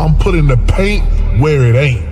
I'm putting the paint where it ain't.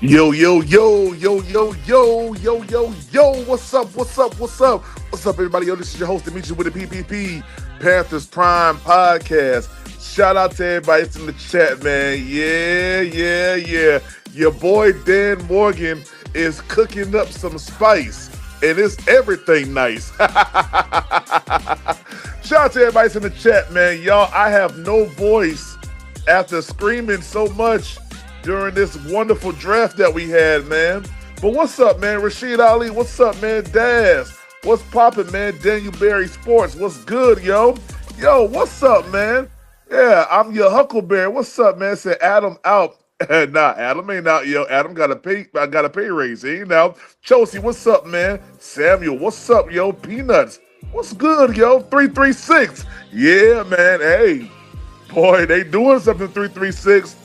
Yo, yo, yo, yo, yo, yo, yo, yo, yo, what's up, what's up, what's up? What's up, everybody? Yo, this is your host, Demetri with the PPP, Panthers Prime Podcast. Shout out to everybody that's in the chat, man. Yeah. Your boy, Dan Morgan, is cooking up some spice, and it's everything nice. Shout out to everybody that's in the chat, man. Y'all, I have no voice after screaming so much during this wonderful draft that we had, man. But what's up, man? Rashid Ali, what's up, man? Daz, what's poppin', man? Daniel Berry Sports, what's good, yo? Yo, what's up, man? Yeah, I'm your Huckleberry. What's up, man? Said Adam out. Nah, Adam ain't out, yo. Adam got a pay raise. He ain't out. Chelsea, what's up, man? Samuel, what's up, yo? Peanuts, what's good, yo? 336. Yeah, man. Hey, boy, they doing something, 336.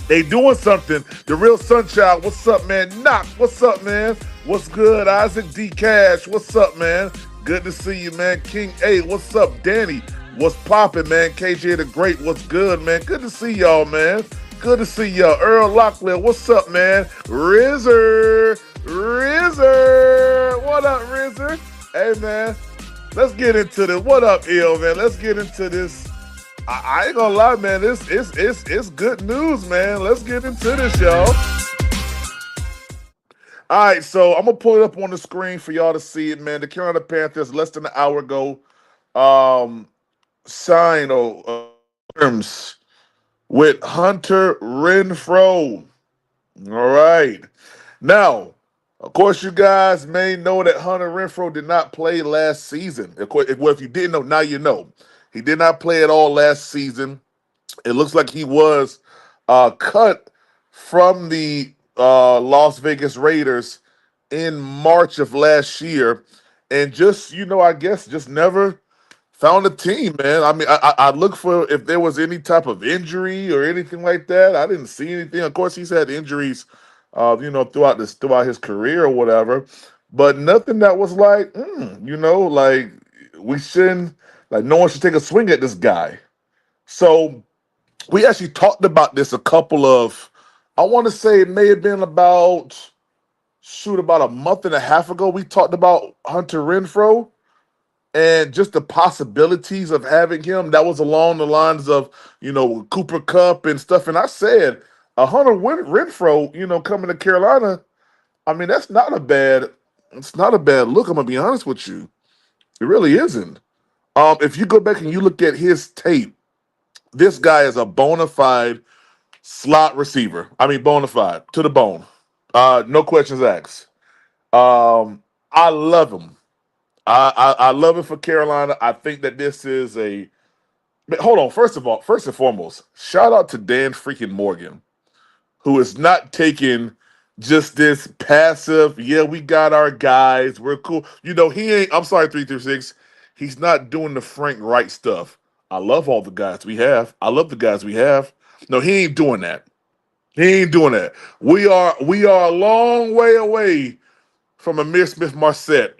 They doing something. The Real Sunchild, what's up, man? Knock, what's up, man? What's good? Isaac D. Cash, what's up, man? Good to see you, man. King A, what's up? Danny, what's poppin', man? KJ the Great, what's good, man? Good to see y'all, man. Good to see y'all. Earl Locklear, what's up, man? Rizzer, what up, Rizzer? Hey, man, let's get into this. What up, Ill, man? Let's get into this. I ain't gonna lie, man. It's good news, man. Let's get into this, y'all. All right, so I'm gonna pull it up on the screen for y'all to see it, man. The Carolina Panthers, less than an hour ago, sign terms with Hunter Renfrow. All right. Now, of course, you guys may know that Hunter Renfrow did not play last season. Of course, well, if you didn't know, now you know. He did not play at all last season. It looks like he was cut from the Las Vegas Raiders in March of last year, and just I guess just never found a team, man. I mean, I looked for if there was any type of injury or anything like that. I didn't see anything. Of course, he's had injuries, throughout his career or whatever, but nothing that was like, like we shouldn't, like no one should take a swing at this guy. So we actually talked about this a couple of, I want to say it may have been about a month and a half ago. We talked about Hunter Renfrow and just the possibilities of having him. That was along the lines of, Cooper Cup and stuff. And I said, Hunter Renfrow, coming to Carolina, I mean, it's not a bad look. I'm going to be honest with you. It really isn't. If you go back and you look at his tape, this guy is a bona fide slot receiver. I mean, bona fide to the bone. No questions asked. I love him. I love it for Carolina. I think that this is a. But hold on. First and foremost, shout out to Dan freaking Morgan, who is not taking just this passive. Yeah, we got our guys. We're cool. He ain't. I'm sorry, 336. He's not doing the Frank Wright stuff. I love all the guys we have. I love the guys we have. No, he ain't doing that. He ain't doing that. We are a long way away from Amir Smith Marset.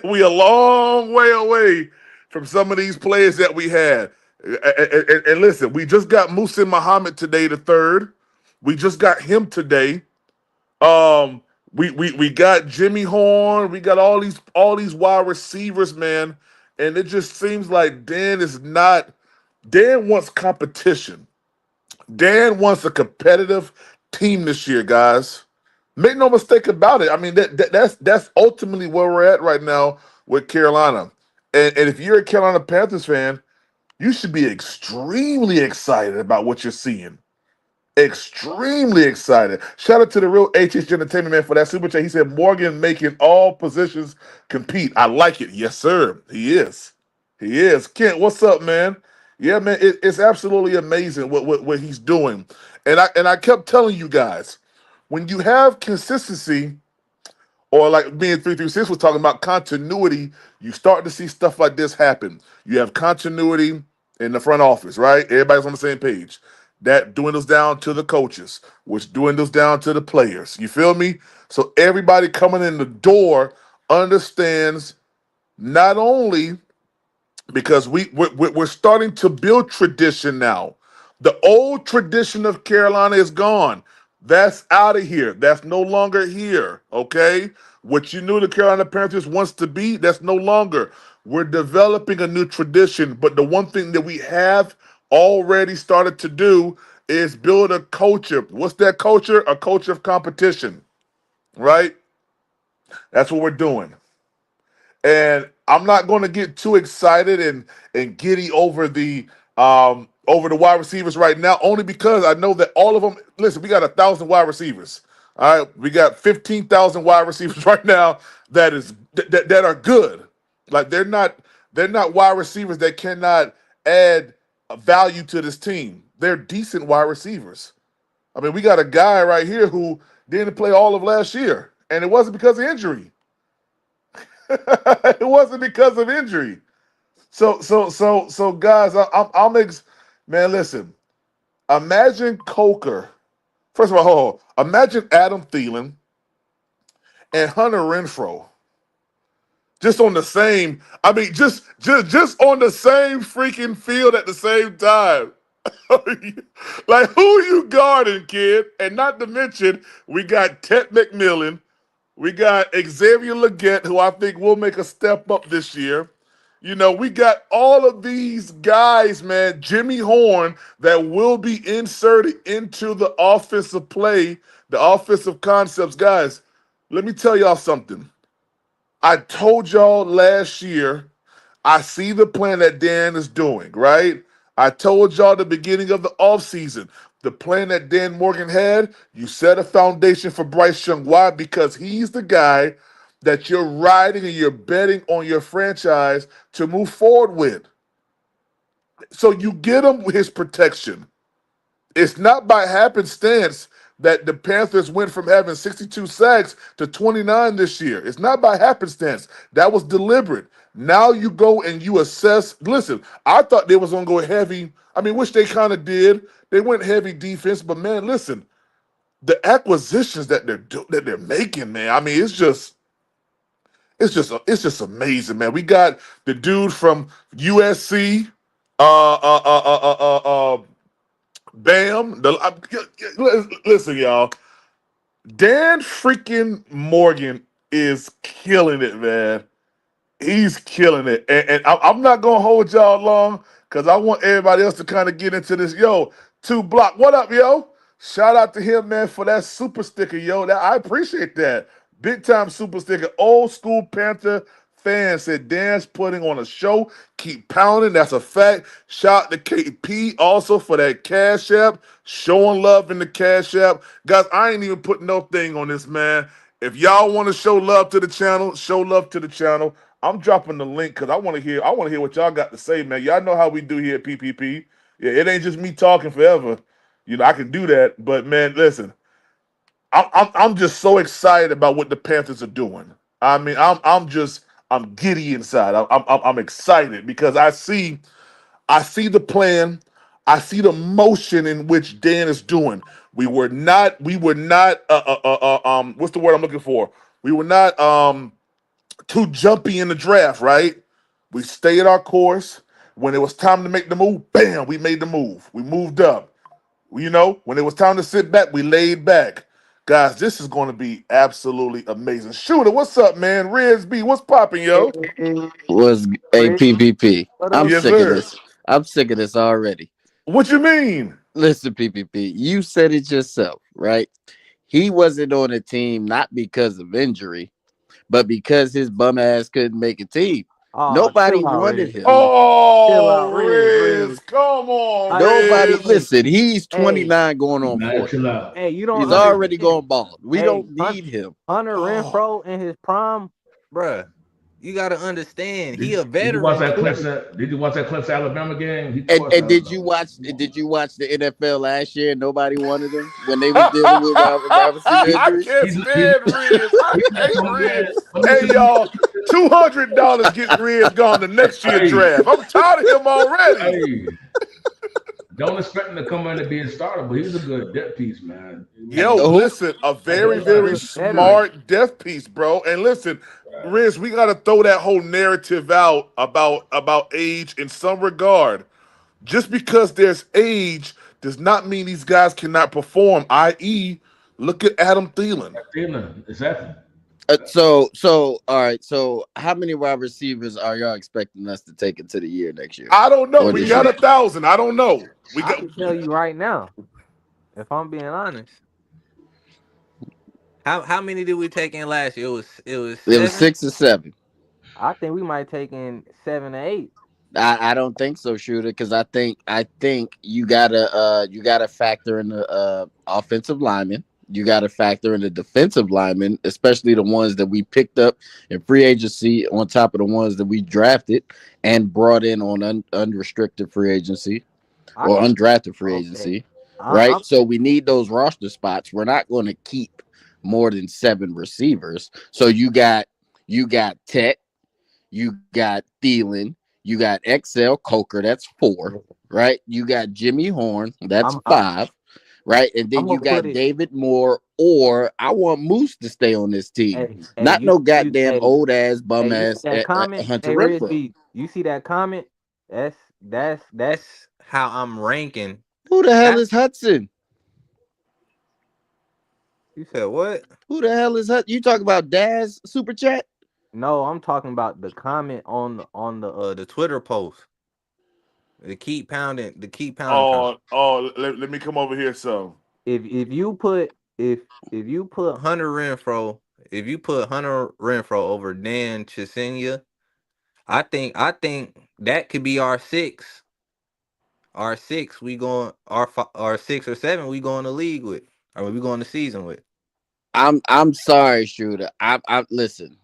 We a long way away from some of these players that we had. And listen, we just got Musin Muhammad today, the third. We just got him today. We got Jimmy Horn. We got all these wide receivers, man. And it just seems like Dan is not. Dan wants competition. Dan wants a competitive team this year, guys. Make no mistake about it. I mean, that's ultimately where we're at right now with Carolina. And if you're a Carolina Panthers fan, you should be extremely excited about what you're seeing. Extremely excited. Shout out to the real HH Entertainment man for that super chat. He said Morgan making all positions compete. I like it. Yes, sir. He is. He is. Kent, what's up, man? Yeah, man. It's absolutely amazing what he's doing. And I kept telling you guys, when you have consistency, or like me and 336 was talking about continuity, you start to see stuff like this happen. You have continuity in the front office, right? Everybody's on the same page. That dwindles down to the coaches, which dwindles down to the players. You feel me? So everybody coming in the door understands not only because we're starting to build tradition now. The old tradition of Carolina is gone. That's out of here. That's no longer here. Okay, what you knew the Carolina Panthers wants to be, that's no longer. We're developing a new tradition, but the one thing that we have already started to do is build a culture. What's that culture? A culture of competition, right? That's what we're doing. And I'm not going to get too excited and giddy over the wide receivers right now, only because I know that all of them. Listen, we got 1,000 wide receivers. All right, we got 15,000 wide receivers right now that are good. Like they're not wide receivers that cannot add value to this team. They're decent wide receivers. I mean, we got a guy right here who didn't play all of last year, and it wasn't because of injury. It wasn't because of injury. So, guys, I'm man. Listen, imagine Coker. First of all, hold on. Imagine Adam Thielen and Hunter Renfrow just on the same. I mean, just on the same freaking field at the same time. Like, who you guarding, kid? And not to mention, we got Ted McMillan. We got Xavier Legette, who I think will make a step up this year. We got all of these guys, man, Jimmy Horn, that will be inserted into the offensive play, the offensive concepts. Guys, let me tell y'all something. I told y'all last year, I see the plan that Dan is doing, right? I told y'all at the beginning of the offseason, the plan that Dan Morgan had, you set a foundation for Bryce Young. Why? Because he's the guy that you're riding and you're betting on your franchise to move forward with. So you get him his protection. It's not by happenstance that the Panthers went from having 62 sacks to 29 this year. It's not by happenstance. That was deliberate. Now you go and you assess. Listen, I thought they was gonna go heavy. I mean, which they kind of did. They went heavy defense, but man, listen, the acquisitions that they're making, man. I mean, it's just amazing, man. We got the dude from USC, uh, uh, uh, uh, uh, uh, uh, Bam. Listen, y'all. Dan freaking Morgan is killing it, man. He's killing it. And I'm not going to hold y'all long because I want everybody else to kind of get into this. Yo, 2 Block, what up, yo? Shout out to him, man, for that super sticker, yo. I appreciate that. Big time super sticker. Old school Panther fan said Dan's putting on a show. Keep pounding. That's a fact. Shout out to KP also for that Cash App. Showing love in the Cash App. Guys, I ain't even putting no thing on this, man. If y'all want to show love to the channel, show love to the channel. I'm dropping the link because I want to hear what y'all got to say, man. Y'all know how we do here at PPP. Yeah, it ain't just me talking forever. I can do that, but man, listen, I'm just so excited about what the Panthers are doing. I mean, I'm giddy inside. I'm excited because I see the plan. I see the motion in which Dan is doing. We were not what's the word I'm looking for? We were not too jumpy in the draft, right? We stayed our course. When it was time to make the move, bam, we made the move. We moved up. When it was time to sit back, we laid back. Guys, this is going to be absolutely amazing. Shooter, what's up, man? Riz B, what's popping, yo? Was a Rick, PPP. what I'm up? Yes, sick of sir. this. I'm sick of this already. What you mean? Listen, PPP, you said it yourself, right? He wasn't on the team not because of injury, but because his bum ass couldn't make a team. Oh, Nobody chill out, wanted Riz, him. B. Chill Oh, out, Riz. Riz. Come on, I, Nobody Riz. hey, listen. He's hey, 29 going on Man, 40. chill out. hey, you don't He's Riz. already understand. going bald. We Hey, don't need him. Hunter Oh, Renfrow in his prime. Bruh, you gotta understand, he a Did you watch veteran that too. Clemson? Did you watch that Clemson Alabama game? He And, torched and did Alabama. you watch? Come on, Did man. you watch the NFL last year? Nobody wanted him when they was dealing with wide receiver He I injuries. can't he stand Riz. I he hate come Riz. again. But Hey, listen, y'all, $200 get Riz gone the next year hey, draft. I'm tired of him already. hey, don't expect him to come in and be a starter, but he's a good depth piece, man. I Yo, mean, Who? listen, a like very, those He's a very good guys. veteran. smart death piece, bro. And listen, Right. Riz, we gotta throw that whole narrative out about age in some regard. Just because there's age does not mean these guys cannot perform. I.e., look at Adam Thielen. Thielen, exactly. All right. So, how many wide receivers are y'all expecting us to take into the year next year I don't know. or We this got year? 1,000. I don't know. We I got. can tell you right now, if I'm being honest, How many did we take in last year? It was It was seven. 6 or 7. I think we might take in 7 or 8. I don't think so, shooter, because I think you gotta factor in the offensive linemen. You gotta factor in the defensive linemen, especially the ones that we picked up in free agency, on top of the ones that we drafted and brought in on unrestricted free agency I or can. undrafted free Okay. agency, right? I'm. So we need those roster spots. We're not going to keep more than 7 receivers. So you got Tech, you got Thielen, you got XL Coker, that's 4, right? You got Jimmy Horn, that's I'm. I'm. 5, right? And I'm then you gonna put got it. David Moore, or I want Moose to stay on this team. Hey, Not no you. goddamn Hey, old ass, bum you see ass that comment? Hunter Hey, Riz Renfro. B. You see that comment? That's. That's how I'm ranking. Who the hell That is Hudson? you said what? Who the hell is Hudson? You talk about Daz super chat? No, I'm talking about the comment The Twitter post. The keep pounding comment. Let me come over here. So, if you put if you put Hunter Renfrow. If you put Hunter Renfrow over Dan Chisenia, I think that could be our six. Our six, we going our 6 or 7 we going to league with. Or we going to season with. I'm sorry, Shooter. I listen.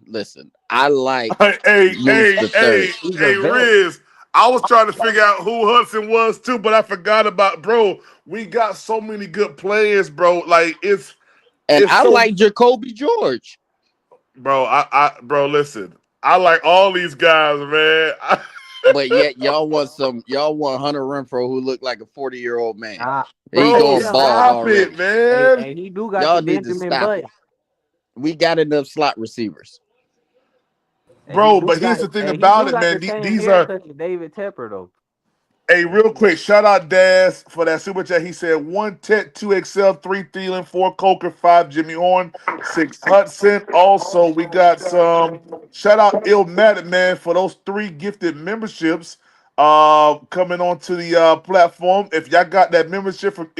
I like Hey, Moose hey, the third. hey, He's a hey, vet. Riz. I was trying to figure out who Hudson was too, but I forgot about bro. We got so many good players, bro. Like And it's I so like Jacoby George. bro. Bro, listen. I like all these guys, man. But yet y'all want Hunter Renfrow who looked like a 40-year-old man. Nah, He hey, Bro, going him, bald stop it, already. man. he do got the Y'all need to Benjamin stop Button. it. We got enough slot receivers. And he Bro, do but here's got the thing he about do it, got the man. same These are haircut as David Tepper though. Hey, real quick, shout out Daz for that super chat. He said 1 Tet, 2 XL, 3 Thielen, 4 Coker, 5 Jimmy Horn, 6 Hudson. Also, we got some shout out Illmatic, man, for those 3 gifted memberships coming onto the platform. If y'all got that membership from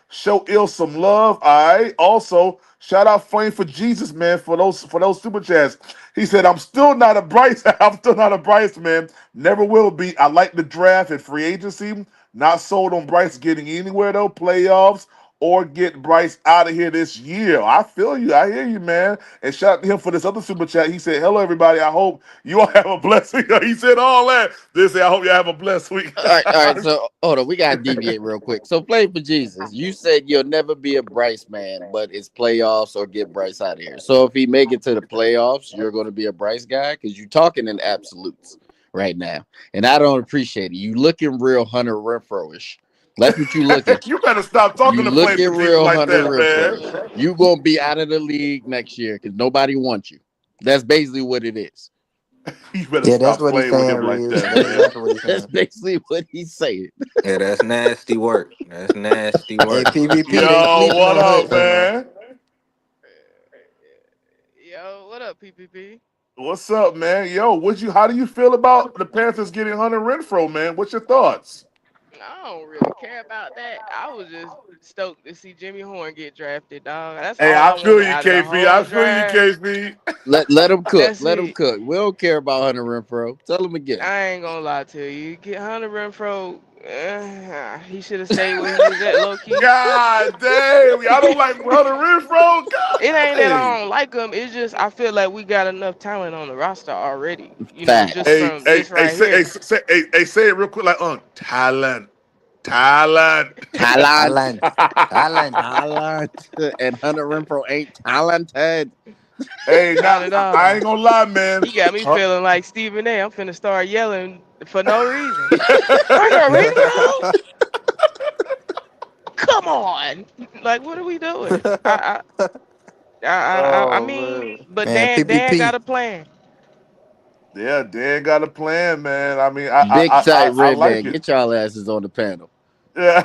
show some love. All right. Also, shout out Flame for Jesus, man, for those super chats. He said, I'm still not a Bryce. I'm still not a Bryce, man. Never will be. I like the draft and free agency. Not sold on Bryce getting anywhere though, playoffs or get Bryce out of here this year. I feel you. I hear you, man. And shout out to him for this other super chat. He said, hello, everybody. I hope you all have a blessed week. He said all that. They say, I hope you have a blessed week. All right. So hold on, we gotta deviate real quick. So play for Jesus. You said you'll never be a Bryce man, but it's playoffs or get Bryce out of here. So if he make it to the playoffs, you're going to be a Bryce guy because you're talking in absolutes right now, and I don't appreciate it. You looking real Hunter Renfro-ish. That's what you looking. You better stop talking You to Flame looking for Jesus real like Hunter that, man. Renfro-ish. You gonna be out of the league next year because nobody wants you. That's basically what it is. You better Yeah, that's stop what he's playing with saying, him like Riz. that, That's man. exactly what he's That's saying. basically what he's saying. Yeah, that's nasty work. That's nasty Hey, work. PvP, they Yo, sleeping what on up, Hudson, man. man? Yo, what up, PPP? What's up, man? Yo, how do you feel about the Panthers getting Hunter Renfrow, man? What's your thoughts? I don't really care about that. I was just stoked to see Jimmy Horn get drafted, dog. That's Hey, all I I feel wanted you, out of the KP. whole I feel you, draft. KP. Let him cook. That's Let him it. cook. We don't care about Hunter Renfro. Tell him again. I ain't gonna lie to you. Get Hunter Renfro. He should have stayed where he was at, low key. God damn, y'all don't like Hunter Renfrow? God It ain't that dang. I don't like him. It's just I feel like we got enough talent on the roster already. Just Facts. Hey, from hey, this hey, right say, here. say it real quick, like, talent, talent. Talent. Talent. Talent. Talent. And Hunter Renfro ain't talented. Hey, Not now at I all. ain't gonna lie, man. He got me Huh? feeling like Stephen A. I'm finna start yelling for no reason. Hunter Renfrow? Come on! Like, what are we doing? I Oh mean, man, but Man, Dan got PPP. a plan. yeah, Dan got a plan, man. I mean, Big tight I red like man. it. Get y'all asses on the panel. Yeah.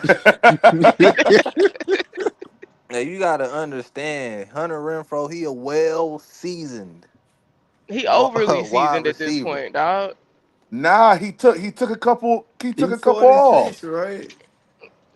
Now you gotta understand, Hunter Renfro, he a well seasoned He overly wide seasoned at this receiver. point, dog. Nah, he took a He's couple 46, off. right?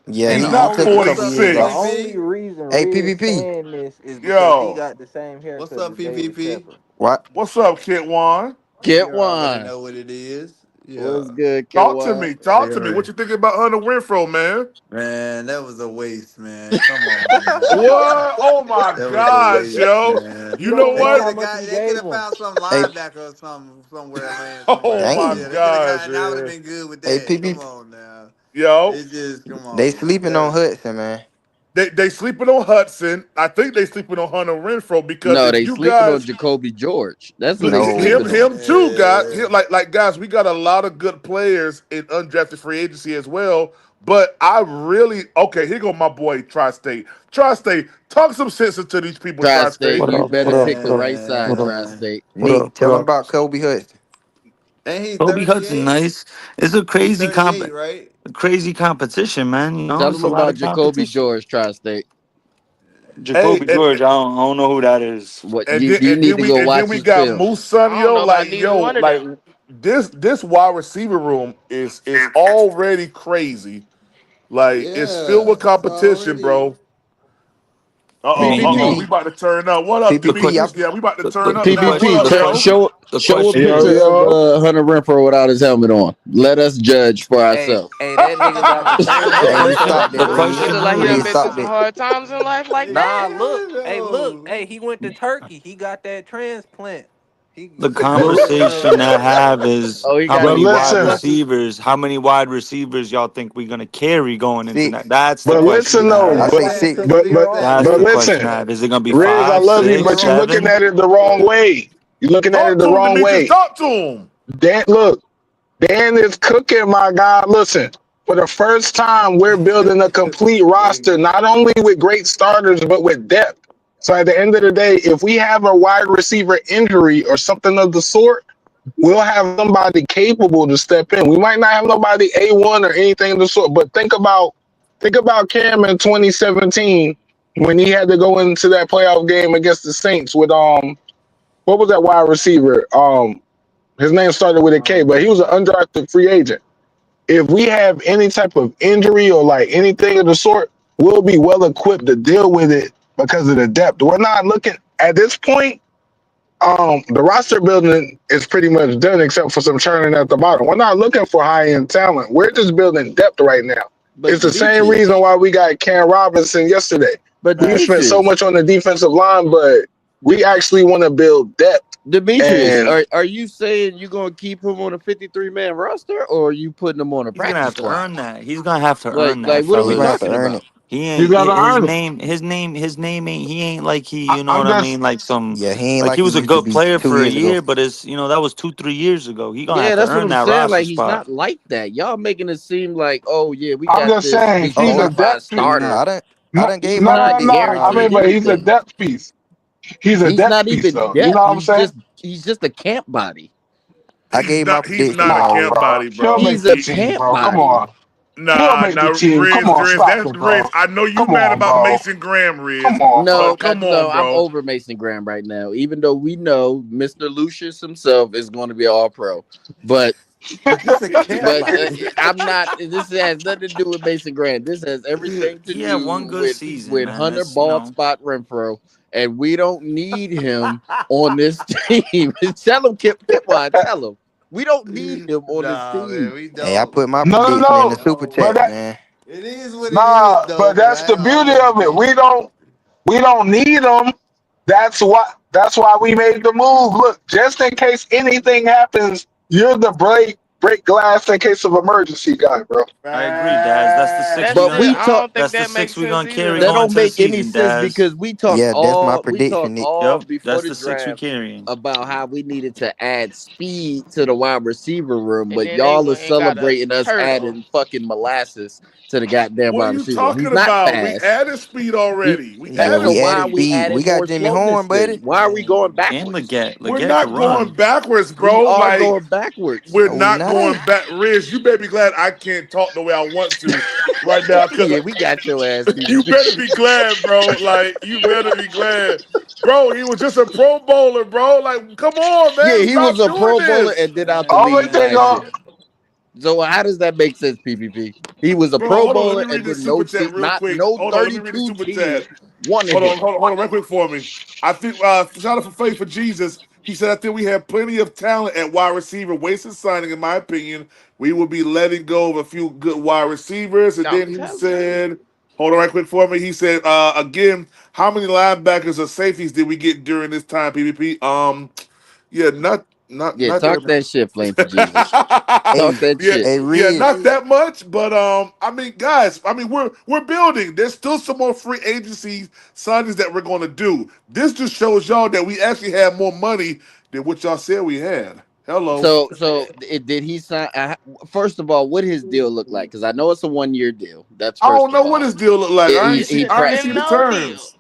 Yeah, And He's the he not only took a What's couple up, years the off. 46. only PPP? reason Hey, Riz PPP. saying this is because he Yo, got the same What's haircut up, as David PPP? Tepper. What? what's up, Kid Juan? You Get already one. know what it is. Yeah. What's good, Get Talk to one? me. Talk Hey, to me. What Henry. you thinking about Hunter Renfro, man? Man, that was a waste, man. Come on, man. What? Oh my That was a gosh, waste, yo. man. You You know don't They know could how what? have much got. we They could gave have him. found some Hey, linebacker or something somewhere, man. Oh Somebody. my dang. Yeah, they could have gosh, got. That would have man. been good with Hey, that. Come PPP. on now. Yo. It's just come They on, man. sleeping on Hudson, man. They sleeping on Hudson. I think they sleeping on Hunter Renfro because No, if they you sleeping on guys Jacoby George. That's who they No. sleeping on. him too, guys. Yeah. Like guys, we got a lot of good players in undrafted free agency as well. But I really okay. Here go my boy Tri-State. Tri-State, talk some sense into these people. Tri-State, Tri-State. What you up? What better up? pick the What up? right side, What up? Man. Tri-State. What Nick, up? What tell him up? about Kobe Hudson. And he Kobe Hudson, 38. nice. It's a He crazy 38, right? crazy competition, man. You know, Tell it's them a lot about of Jacoby competition. George, Tri-State. Hey, Jacoby George, I don't know who that is. What and you then you and need then to we go and then watch we his got film. Moose son, I don't know about neither one of like them. this wide receiver room is already crazy. Like it's filled Yeah, with it's competition, already. bro. We PPP. about to turn up. What up, PPP, Demetrius? Yeah, we about to turn up now. What PPP. up, Joe? Show a Yo, picture of yo. Hunter Renfrow without his helmet on. Let us judge for ourselves. Hey, that nigga got the Hey, you transplant. stop that, He Reed. look like he done Reed, been through stop some that. hard times in life like Nah, that. look. Hey, he went to Turkey. He got that transplant. The He never But, been conversation to have is Oh, he how got but many he wide got listen, lucky. receivers, how many wide receivers y'all think we're gonna carry going into that? Six. That's the but question listen to though, I have. say transplant six. took a year off, That's but the Riz. question to listen, have. Is it gonna be Riz, I five, love Took a you, year but six, you're off. looking seven? at it the wrong way. You're looking at Talk it the to him, wrong Demetrius. way. Talk to him. Look, Dan is cooking, my guy. Listen, for the first time, we're building a complete roster, not only with great starters, but with depth. So at the end of the day, if we have a wide receiver injury or something of the sort, we'll have somebody capable to step in. We might not have nobody A1 or anything of the sort, but think about Cam in 2017 when he had to go into that playoff game against the Saints with what was that wide receiver? His name started with a K, but he was an undrafted free agent. If we have any type of injury or like anything of the sort, we'll be well equipped to deal with it because of the depth. We're not looking at this point. The roster building is pretty much done except for some churning at the bottom. We're not looking for high end talent. We're just building depth right now. But It's the same reason Demetrius. why we got Cam Robinson yesterday. But We spent so Demetrius. much on the defensive line, but we actually want to build depth. Demetrius, And are you saying you're gonna keep him on a 53-man roster, or are you putting him on a He's gonna practice have to squad? earn that. He's gonna have to Like, earn that, what are He's we gonna have fellas. to talking earn about? it. He you ain't got to his earn it. name. His name ain't. He ain't like he. You know I'm what I just mean? Like some. Yeah, he ain't Like he like he was a used to good be player 2 for a years ago. year, but it's that was 2-3 years ago. He gonna Yeah, have to that's what earn I'm that saying. roster Like, he's spot. not like that. Y'all making it seem like, oh yeah, we I'm got just this saying Oh, he's a nah, personified depth piece. nah. starter. I done No, gave He's my not prediction I already. mean, guaranteed but he's a anything. depth piece. He's a He's depth not piece, even though. You depth. know what I'm saying? He's just a camp body. I gave my He's prediction not a Nah, camp already. bro. body, He'll bro. make He's a the team, camp bro. Come body. on. He'll make the team. Come on, Riz, stop that's it, bro. Riz. I know you Come mad on, about bro. Mason Graham, Come Riz, on, bro. but come No, on, I'm bro. over Mason Graham right now. Even though we know Mr. Lucius himself is going to be all pro, but Is this a camp body? I'm not. This has nothing to do with Mason Graham. This has everything to He had do one good with season, man. Hunter That's Bald Spot Renfro, and we don't need him on this team. Tell him, Kip Wine, tell him we don't need him on this Nah, man, team. we Hey, I don't. put my No, no, prediction in the no. super But chat, that, man. It is what it is, nah, though, but that's the man. beauty All of it. the We don't need them. That's why we made the move. Look, just in case anything happens, you're the break glass in case of emergency guy, bro. I agree, Daz. That's the six we That's But gonna. it. we I talk. don't think That's the that six makes we sense gonna either, carry That though. going don't to the make any season, sense Daz. because Yeah, that's my we prediction, talked Nick. all Yep, before that's the the six we draft carrying. about how we needed to add speed to the wide receiver room, And but then they y'all are went and got a celebrating us turtle. adding fucking molasses to the goddamn What are wide you receiver room. He's talking not about? We fast. added speed already. We Yeah, So added we why are added we speed. speed. We adding got more Jimmy slowness Horn, then? buddy. Why are we going And backwards? We're Leggett could not going run. backwards, We bro. are Like going backwards. we're Are we not not? going back. Riz, you better be glad I can't talk the way I want to right now, because Yeah, we got your ass, you PvP. better be glad, bro. Like you better be glad, bro. He was just a Pro Bowler, bro. Like, come on, Yeah, man, he was stop a doing pro bowler this, and then out the Only league thing last on year. So how does that make sense, PvP? He was a bro. pro Hold on, let bowler me read and this then super chat real not quick. no Hold on, let me read this 32 super teams chat. wanted Hold him. on, real quick for me. I think shout out for Faith for Jesus. He said, I think we have plenty of talent at wide receiver. Wasted signing, in my opinion. We will be letting go of a few good wide receivers. And I'm then he telling you. said, hold on right quick for me. He said, again, how many linebackers or safeties did we get during this time, PvP? Yeah, Yeah, not talk that shit, Flame for Jesus. that. Talk Hey, that yeah, shit. hey, yeah, Riz. not that much, but I mean, guys, I mean, we're building. There's still some more free agency signings that we're going to do. This just shows y'all that we actually have more money than what y'all said we had. Hello. Did he sign? First of all, what his deal look like? Because I know it's a 1 year deal. That's I don't first know of what all. his deal look like. He he Shouldn't have I ain't tra- see been the no deal. terms.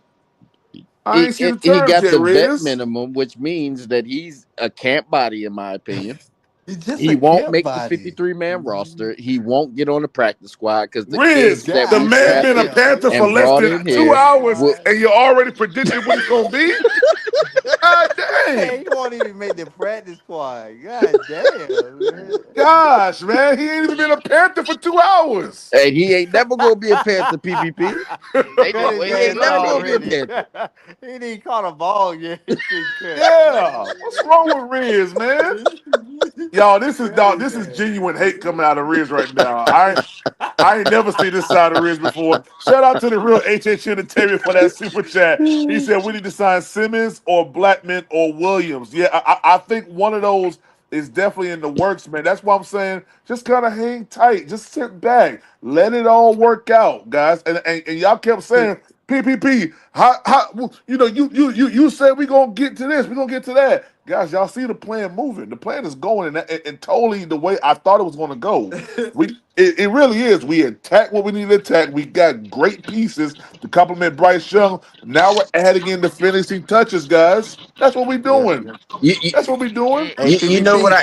I ain't see the he terms got yet, the vet Riz. minimum, which means that he's a camp body, in my opinion. He's just He a won't camp make the body. 53-man roster. He won't get on the practice squad because the Riz, kids that the we God man been a drafted damn. Panther for and less brought than in two here hours, and you already predicted what he's gonna be. God dang. He won't even make the practice squad. God damn, man. Gosh, man, he ain't even been a Panther for 2 hours. Hey, he ain't never gonna be a Panther, PPP. They Cut just his He wasting ain't ass never money. gonna be a already. Panther. He ain't caught a ball yet. He been cut. Yeah, what's wrong with Riz, man? Y'all, this is Cut dog. his This is ass. genuine hate coming out of Riz right now. I ain't never seen this side of Riz before. Shout out to the real HH Entertainment for that super chat. He said we need to sign Simmons or Blackman or Williams. Yeah, I think one of those is definitely in the works, man. That's why I'm saying just kind of hang tight, just sit back, let it all work out, guys. And y'all kept saying PPP. You said we gonna get to this, we gonna get to that, guys. Y'all see the plan moving. The plan is going and totally the way I thought it was gonna go. It really is. We attack what we need to attack. We got great pieces to complement Bryce Young. Now we're adding in the finishing touches, guys. That's what we're Yeah. doing. You, you, That's what we're doing. Hey, you know what PPP.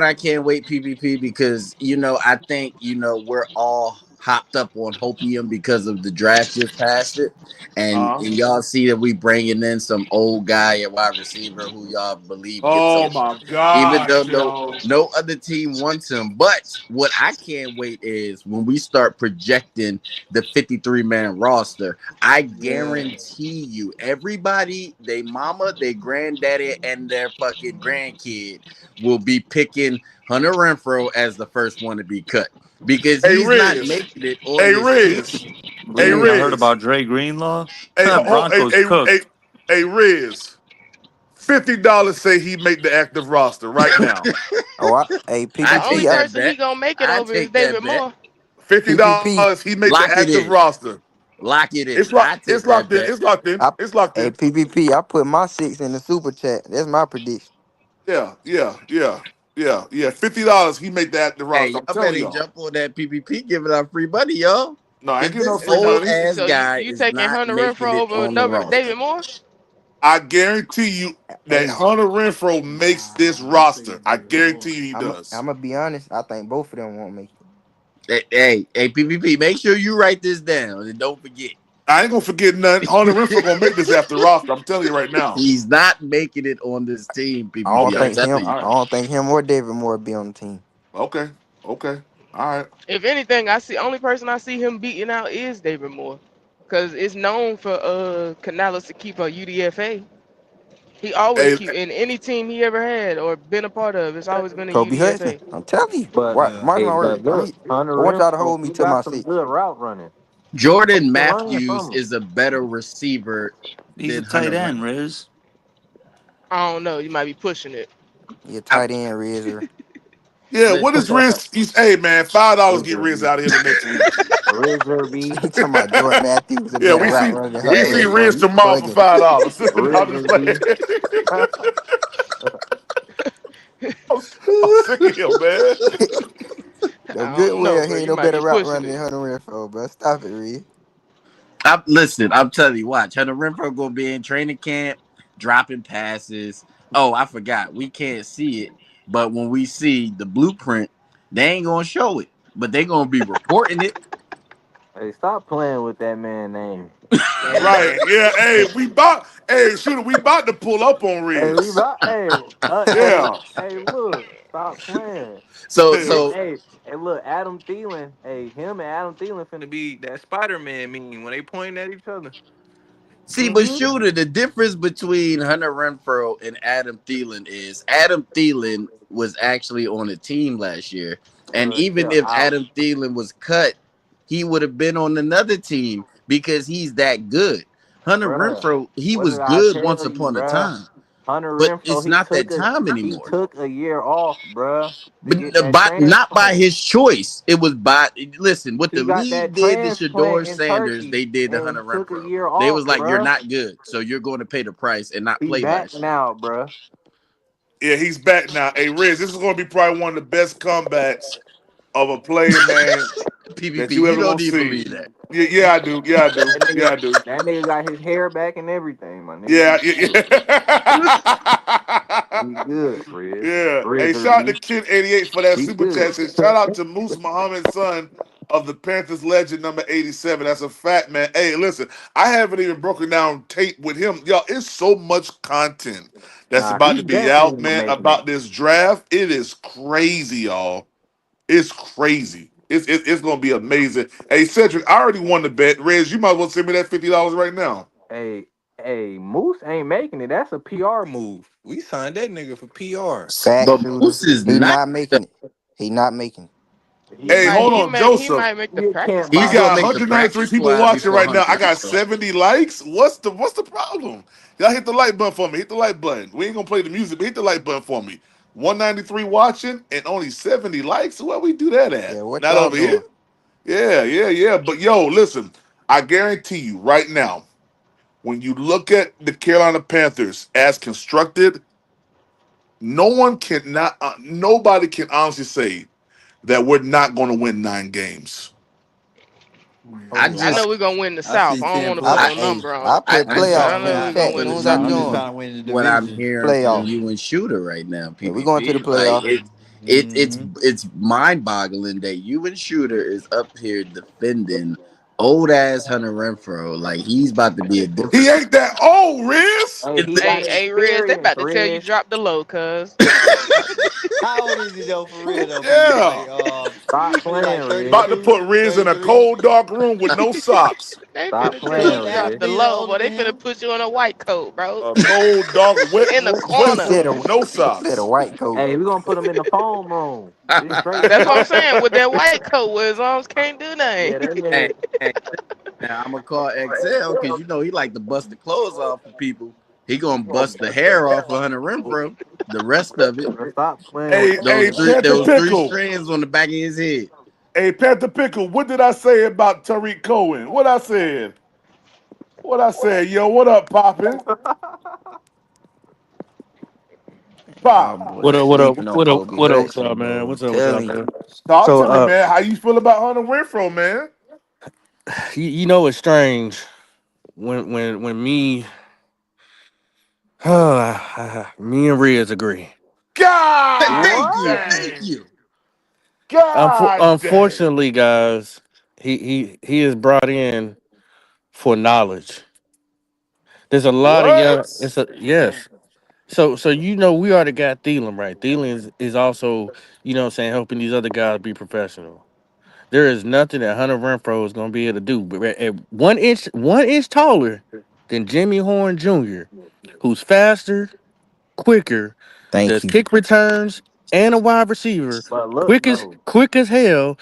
I can't wait, PPP, because I think we're all hopped up on hopium because of the draft just passed it, and y'all see that we bringing in some old guy at wide receiver who y'all believe gets Oh some, my even though gosh, yo. no other team wants him. But what I can't wait is when we start projecting the 53-man roster. I Yeah. guarantee you, everybody, they mama, their granddaddy, and their fucking grandkid will be picking Hunter Renfrow as the first one to be cut because Hey he's not Riz. making it on Hey this team. Riz. Hey Yeah, y'all heard Riz. about Dre Greenlaw? Hey, Broncos cooked. hey, Riz. $50 say he make the active roster right now. Hey, I The only take PPP. that person he bet. gonna make it I over is take that David bet. Moore. PPP. $50 he make the Lock it active in. roster. Lock it It's in. I locked. It's take that locked in. bet. It's locked in. I, It's locked hey, in. PPP. I put my 6 in the super chat. That's my prediction. Yeah. $50 he make the active Hey, roster. I'm y'all telling better y'all. jump on that PPP giving out free money, y'all. No, I ain't Because giving no this free old money. ass So you guy you is taking not Hunter making Renfro it over on the roster. David Moore? I guarantee you that Hey, Hunter Renfro makes this roster. I guarantee you he I'm does. gonna be honest. I think both of them won't make it. Hey, PPP, make sure you write this down and don't forget. I ain't gonna forget nothing. Hunter Renfro gonna make this after roster. I'm telling you right now. He's not making it on this team, I don't PPP. I'm Okay. think him. telling you. All I right. don't think him or David Moore be on the team. Okay. Okay. All right. If anything, I see only person I see him beating out is David Moore, cause it's known for Canales to keep a UDFA. He always Hey, keep in any team he ever had or been a part of. It's always been a Kobe Hudson. UDFA. I'm telling you. But What? Mark Hey, my but word. look, Hunter I want y'all to Renfro, hold me he to my got some 6. good route running. Jordan You can learn Matthews from him. is a better receiver He's a than Hunter tight end, Renfrow. Riz. I don't know. You might be pushing it. You I, tight end, Rizzer. yeah, what listen, is Riz? Hey man, $5 get Rizzer Riz B. out of here the next week. Rizzer B. He talking about Jordan Matthews, a Yeah, better we route see runner than we Hunter see hey, Renfro. Riz You tomorrow for bugging. $5. I'm just Rizzer playing. B. I'm sick of him, man. No I good don't know, well, he bro. ain't You no might better be route pushing runner than it. Hunter Renfro, bro. Stop it, Riz. I'm telling you, watch. Hunter Renfrow gonna be in training camp, dropping passes. Oh, I forgot. We can't see it, but when we see the blueprint, they ain't gonna show it, but they gonna be reporting it. Hey, stop playing with that man name. Hey, Right? man. Yeah. Hey, shooter, we about to pull up on Hey, we Riz. about. Yeah. Hey, look, stop playing. So, Hey, so look, Adam Thielen. Hey, him and Adam Thielen finna be that Spider-Man meme when they pointing at each other. see, but Mm-hmm. shooter, the difference between Hunter Renfrow and Adam Thielen is Adam Thielen was actually on a team last year, and even Yeah, if out, Adam Thielen was cut, he would have been on another team because he's that good. Hunter bruh. Renfrow, he What was did I good once tell you, upon a bruh? time, Hunter but Renfro, it's not that time he anymore. took a year off, bruh, to But get that not by transplant. his choice. It was by listen. What the He got that league did to transplant Shador in Sanders, Turkey, they did to and Hunter he took a Renfro. year They off, was like, "You're bruh. not good, so you're going to pay the price and not He play back last year." now, bruh. Yeah, he's back now. Hey, Riz, this is gonna be probably one of the best comebacks of a player, man, that PvP, you you ever don't gonna even see. believe that. Yeah, I do. Yeah, I do. Yeah, I do. That nigga got his hair back and everything, my nigga. Yeah, Hey, yeah. he good, Frizz. Yeah. Hey, Rizzer shout out to B. Kid 88 for that He super good. chat. Says, shout out to Moose Muhammad's son. of the Panthers legend number 87. That's a fact, man. Hey, listen, I haven't even broken down tape with him. Y'all, it's so much content that's Nah, about he to be out, definitely man, making it. about this draft. It is crazy, y'all. It's crazy. It's gonna be amazing. Hey, Cedric, I already won the bet. Rez, you might as well send me that $50 right now. Hey, hey, Moose ain't making it. That's a PR move. We signed that nigga for PR. Fact But shooter. Moose is He not. not making it. He not making it. He Hey, He might hold he on, might he Joseph. might make the he practice can't We He's buy. squad. gonna got make the practice 193 people squad watching before right now. Hunter I got Renfrow. 70 likes. What's the problem? Y'all hit the like button for me. Hit the like button. We ain't gonna play the music, but hit the like button for me. 193 watching and only 70 likes. Where we do that at? Yeah, what Not y'all over here. doing? Yeah. But yo, listen, I guarantee you right now, when you look at the Carolina Panthers as constructed, nobody can honestly say that we're not going to win 9 games. I Oh, I know just, we're gonna win the I South. see I don't 10 want to put I, no points. Hey, number on I it, I, put I but just I playoffs in know the we're have gonna chat to as win the soon as I I'm South. just join. trying to win the what I'm division. hearing from Playoffs. you and Shooter right now, Yeah, we going to the PvP. Like playoffs. it's Hmm. it's mind boggling that you and Shooter is up here defending old ass Hunter Renfro. Like he's about to be a He different. ain't that old, Riz. hey, It's he the, got Hey, Riz, they experience, about to tell you Riz. drop the low, cuz. How old is he though, for real though, P? Yeah. Like, Stop he playing, like Riz. About to 32, put Riz in a 33. cold, dark room with no socks. They Stop finna tell He playing, you ain't that drop Riz. the big low, older boy. They than finna him. put you in a white coat, bro. A cold, dark, In the He corner. said with no he said a socks. white coat. Hey, we gonna put him in the foam room. This straight That's what I'm foam. saying. With that white coat where his arms can't do nothing. Yeah, that hey, man. hey, now I'm gonna call XL because you know he like to bust the clothes off for people. He gonna bust the hair off of Hunter Renfro. The rest of it, Stop playing with Hey, that hey, man. Panther those three Pickle. strands on the back of his head. Hey, Panther Pickle, what did I say about Tariq Cohen? What I said? What I said? Yo, what up, Poppin'? Y'all Pop. boys What up? What up? sleeping on What up? Kobe What up with Blackson, y'all, man? bro. What's up with y'all, Telling you. man? Talk So, to me, man. How you feel about Hunter Renfro, man? you know it's strange when me, me and Riz agree. God Thank What? you, thank dang. you. God dang. Unfortunately, guys, he is brought in for knowledge. There's a lot of young. What? It's a yes. So you know we already got Thielen right. Thielen is also what I'm saying helping these other guys be professional. There is nothing that Hunter Renfro is going to be able to do. But at 1 inch taller than Jimmy Horn Jr., who's faster, quicker, Thank does you. kick returns, and a wide receiver, But look though. quick as hell.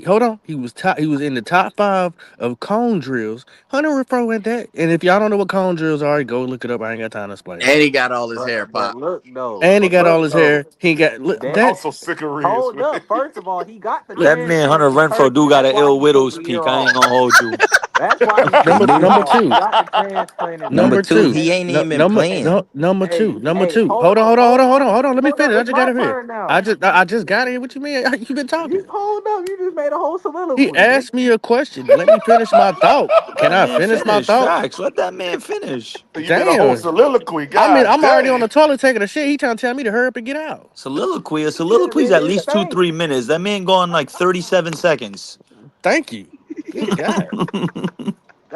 Hold on, he was in the top 5 of cone drills. Hunter Renfro at that. And if y'all don't know what cone drills are, go look it up. I ain't got time to explain it. And he got all his hair But pop. look though. And he But got all look his though. hair. He got look That I'm that. so sick of Riz, hold man. up. First of all, he got the That man transplant Hunter from Renfro Turkey. do got That's an why ill he took widow's a peak. year I ain't off. gonna hold you. That's why he He took a year Number do. off. He two. got the transplant in Number Number Turkey. two, two. he ain't No, even been playing. number Hey, two. Number hey, two. hold Hold on, on, hold on, hold hold on, hold on. on, hold on. Let me Hold up. finish. I It's just got my it here. turn now. I just got it. What you mean? You been You talking? hold up. You just made a whole He soliloquy. asked me a question. Let me finish my thought. Let Can that I man finish my finish. thought? Facts. Let that man finish. You made a whole Damn. soliloquy. God I'm already on dang. the toilet taking a shit. He trying to tell me to hurry up and get out. Soliloquy. A Yeah, soliloquy is man, at it's least two, stank. 3 minutes. That man going like 37 seconds. Thank you. Good God.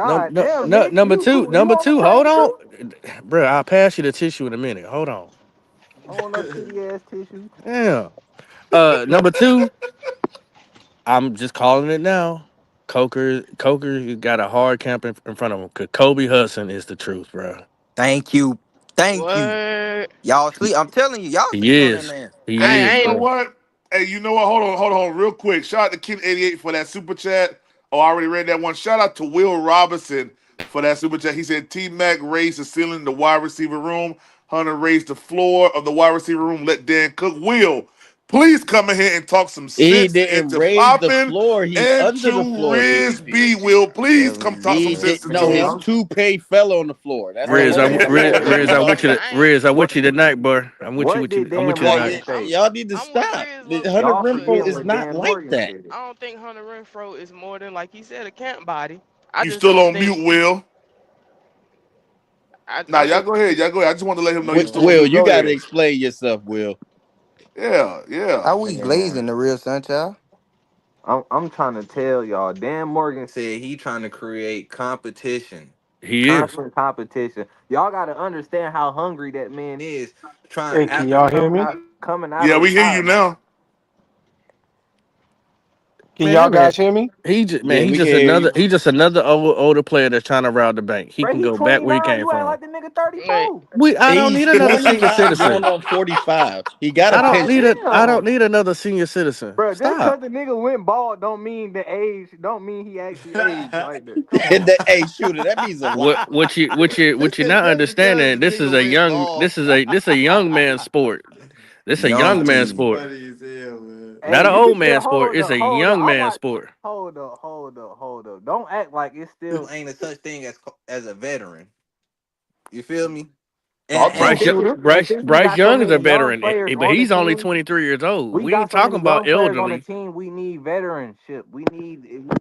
No, God no, damn, no. Nick, Number two. you Number on the two. Hold train on, too? bro. I'll pass you the tissue in a minute. Hold on. I don't want no shitty ass tissue. Yeah. Number two. I'm just calling it now. Coker got a hard camp in front of him. Cause Kobe Hudson is the truth, bro. Thank you. Thank you. What? Y'all sleep. I'm telling you, y'all He sleeping on that is. man. He Hey, is, you I know ain't. bro. what? Hey, you know what? Hold on, real quick. Shout out to Kid88 for that super chat. Oh, I already read that one. Shout out to Will Robinson for that super chat. He said T Mac raised the ceiling in the wide receiver room. Hunter raised the floor of the wide receiver room. Let Dan cook. Will, please come in here and talk some He sense didn't into raise the popping floor. He's and under the to floor, Riz PvP. B. Will, please come talk some He sense did into no. Hey, His him. I'm toupee fell on the floor. That's the Riz, hey, only hey, floor hey, he was on. Riz, I'm What? with you tonight, bro. I'm with you. what With did you. I'm Dan with you That Morgan tonight. say? y'all need to I'm with stop. Riz low key. Hunter Y'all Renfro forgetting is what not Dan like Morgan that. said. I don't think Hunter Renfro is more than like he said a camp body. I You just still don't on think. mute, Will? I, Nah, I y'all just go ahead. Y'all go ahead. I just want to let him know you still on Will, mute. you Go got to ahead. explain yourself, Will. Yeah, yeah. How we Man, glazing the real sunchild? I'm trying to tell y'all. Dan Morgan said he trying to create competition, He is. constant competition. Y'all got to understand how hungry that man is. Trying Hey, can after y'all hear me? coming out Yeah, of we hear you retirement. now. Can Man, y'all that man, guys hear me? Yeah, he we can just hear you. another older player that's trying to rob the bank. He Bro, can he go back where he 29. came You act from. like the nigga Hey, 34. I don't He's need another senior 25 citizen. going on 45. He got a God pension. I don't damn. need another senior citizen. Bro, just Stop. cause the nigga went bald don't mean the age. Don't mean he actually aged like that. Come on. Hey, shooter, that means a What lot. you're not Just because understanding? the nigga went bald. This a young man sport. This a Young young man That's team. sport, funny as hell, man. not Hey, an you old can man just sport. It's a hold up. young man sport. Hold up. Don't act like it's Still still. ain't a such thing as a veteran. You feel me? Talk to And him, shooter. since we Bryce got so Young is a many young veteran, players but on the he's only team, 23 years old. we We got ain't so talking many about young players on the elderly. team. We need veteranship. We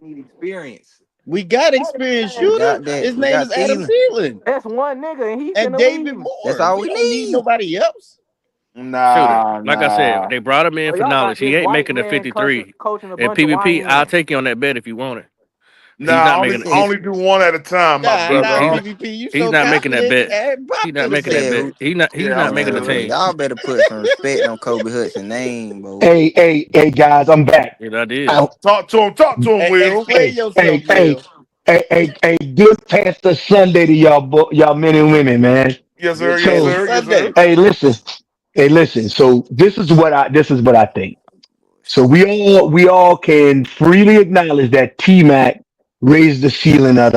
need experience. We got experienced We shooter. got that. His We name got is Adam Thielen. Thielen That's one nigga, and he and finna David leave. That's Moore. all We we don't need need. nobody else. Shooter, Nah, like I said, nah. they brought him in Oh, for y'all got knowledge. He this ain't white making the man coaching, 53. coaching a And bunch of PvP, I'll YNs. take you on that bet if you want it. He's Nah, not I only, making. I only do one at a time, my Nah, brother. nah, He's PvP. You he's so not making that confident. bet. Pop He's not could have making that said bet. it. Said, He's Yeah, not I'm making the good. team. y'all better put some respect on Kobe Hudson name, bro. Hey, guys, I'm back. Yeah, I did. Uh, Talk to him. Talk to him, Will. Explain hey, yourself, hey, hey, Will. good Pastor Sunday to y'all, y'all men and women, man. Yes, sir. Good Yes, Pastor So, sir. Yes, sir. Sunday. listen, listen. So this is what I think. So we all can freely acknowledge that T Mac raised the ceiling of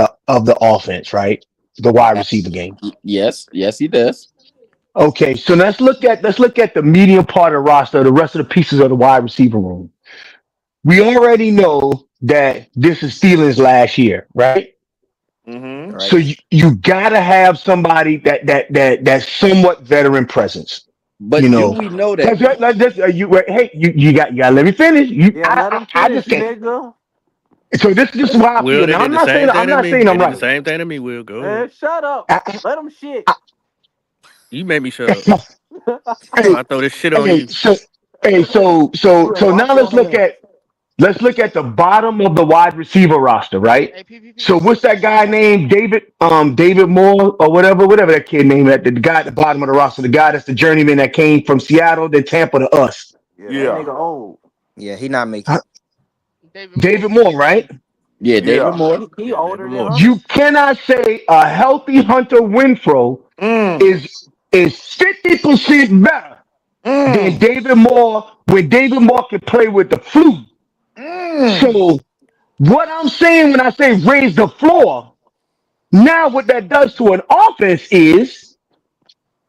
the offense, right? The wide receiver game. Yes, yes, he does. Okay, so let's look at the medium part of the roster, the rest of the pieces of the wide receiver room. We already know that this is Steelers last year, right? Mm-hmm. Right? So you gotta have somebody that's somewhat veteran presence, you But do know. we know that Cause though? hey, you gotta let me finish. Yeah, let him I finish, just can't. nigga. So this is why I Will, feel. they Now did I'm the not saying same thing I'm to not me. saying They I'm did the right. same thing to me. Will, go ahead. Man, shut up. I, Let him shit. I, You made me shut up. So hey, I throw this shit on hey, you. so hey, so so Will, so wash now your let's look hands. at the bottom of the wide receiver roster, right? Hey, PPP. So what's that guy named David Moore or whatever that kid named that the guy at the bottom of the roster, the guy that's the journeyman that came from Seattle, then Tampa to us. Yeah, that Yeah. nigga old. Yeah, he not making Huh? it. David Moore. David Moore, right? Yeah, David Yeah. Moore. He Yeah, David older than Moore. You Hunter. cannot say a healthy Hunter Renfrow Mm. is 50% better than Mm. David Moore when David Moore can play with the flu. Mm. So what I'm saying when I say raise the floor, now what that does to an offense is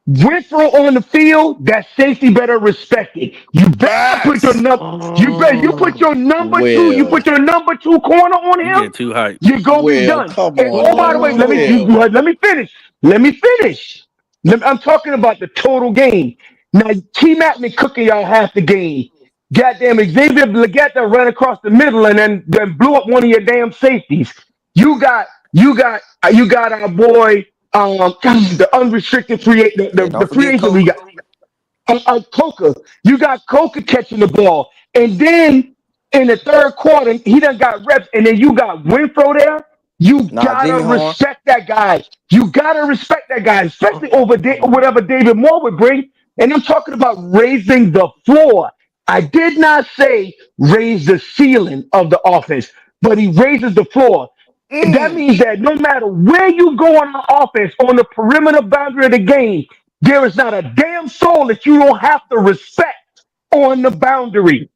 Renfro on the field, that safety better respected. You better not put your Facts. number. You put Oh, your number two. You put Will. your number two corner on you him. getting too hyped. You're gonna be Will, done. come And on oh, by the now. way, Will. let me finish. Let me finish. I'm talking about the total game. Now, T. Mac been cooking y'all half the game. Goddamn, Xavier Legette ran across the middle and then blew up one of your damn safeties. You got our boy, the unrestricted Yeah, the don't free forget agent we got, Coker. Coker. You got Coker catching the ball, and then in the third quarter, he done got reps, and then you got Winfro there. You Nah, Jimmy gotta Horn. respect that guy. You gotta respect that guy, especially over whatever David Moore would bring. And I'm talking about raising the floor. I did not say raise the ceiling of the offense, but he raises the floor. That Mm. means that no matter where you go on the offense, on the perimeter boundary of the game, there is not a damn soul that you don't have to respect on the boundary.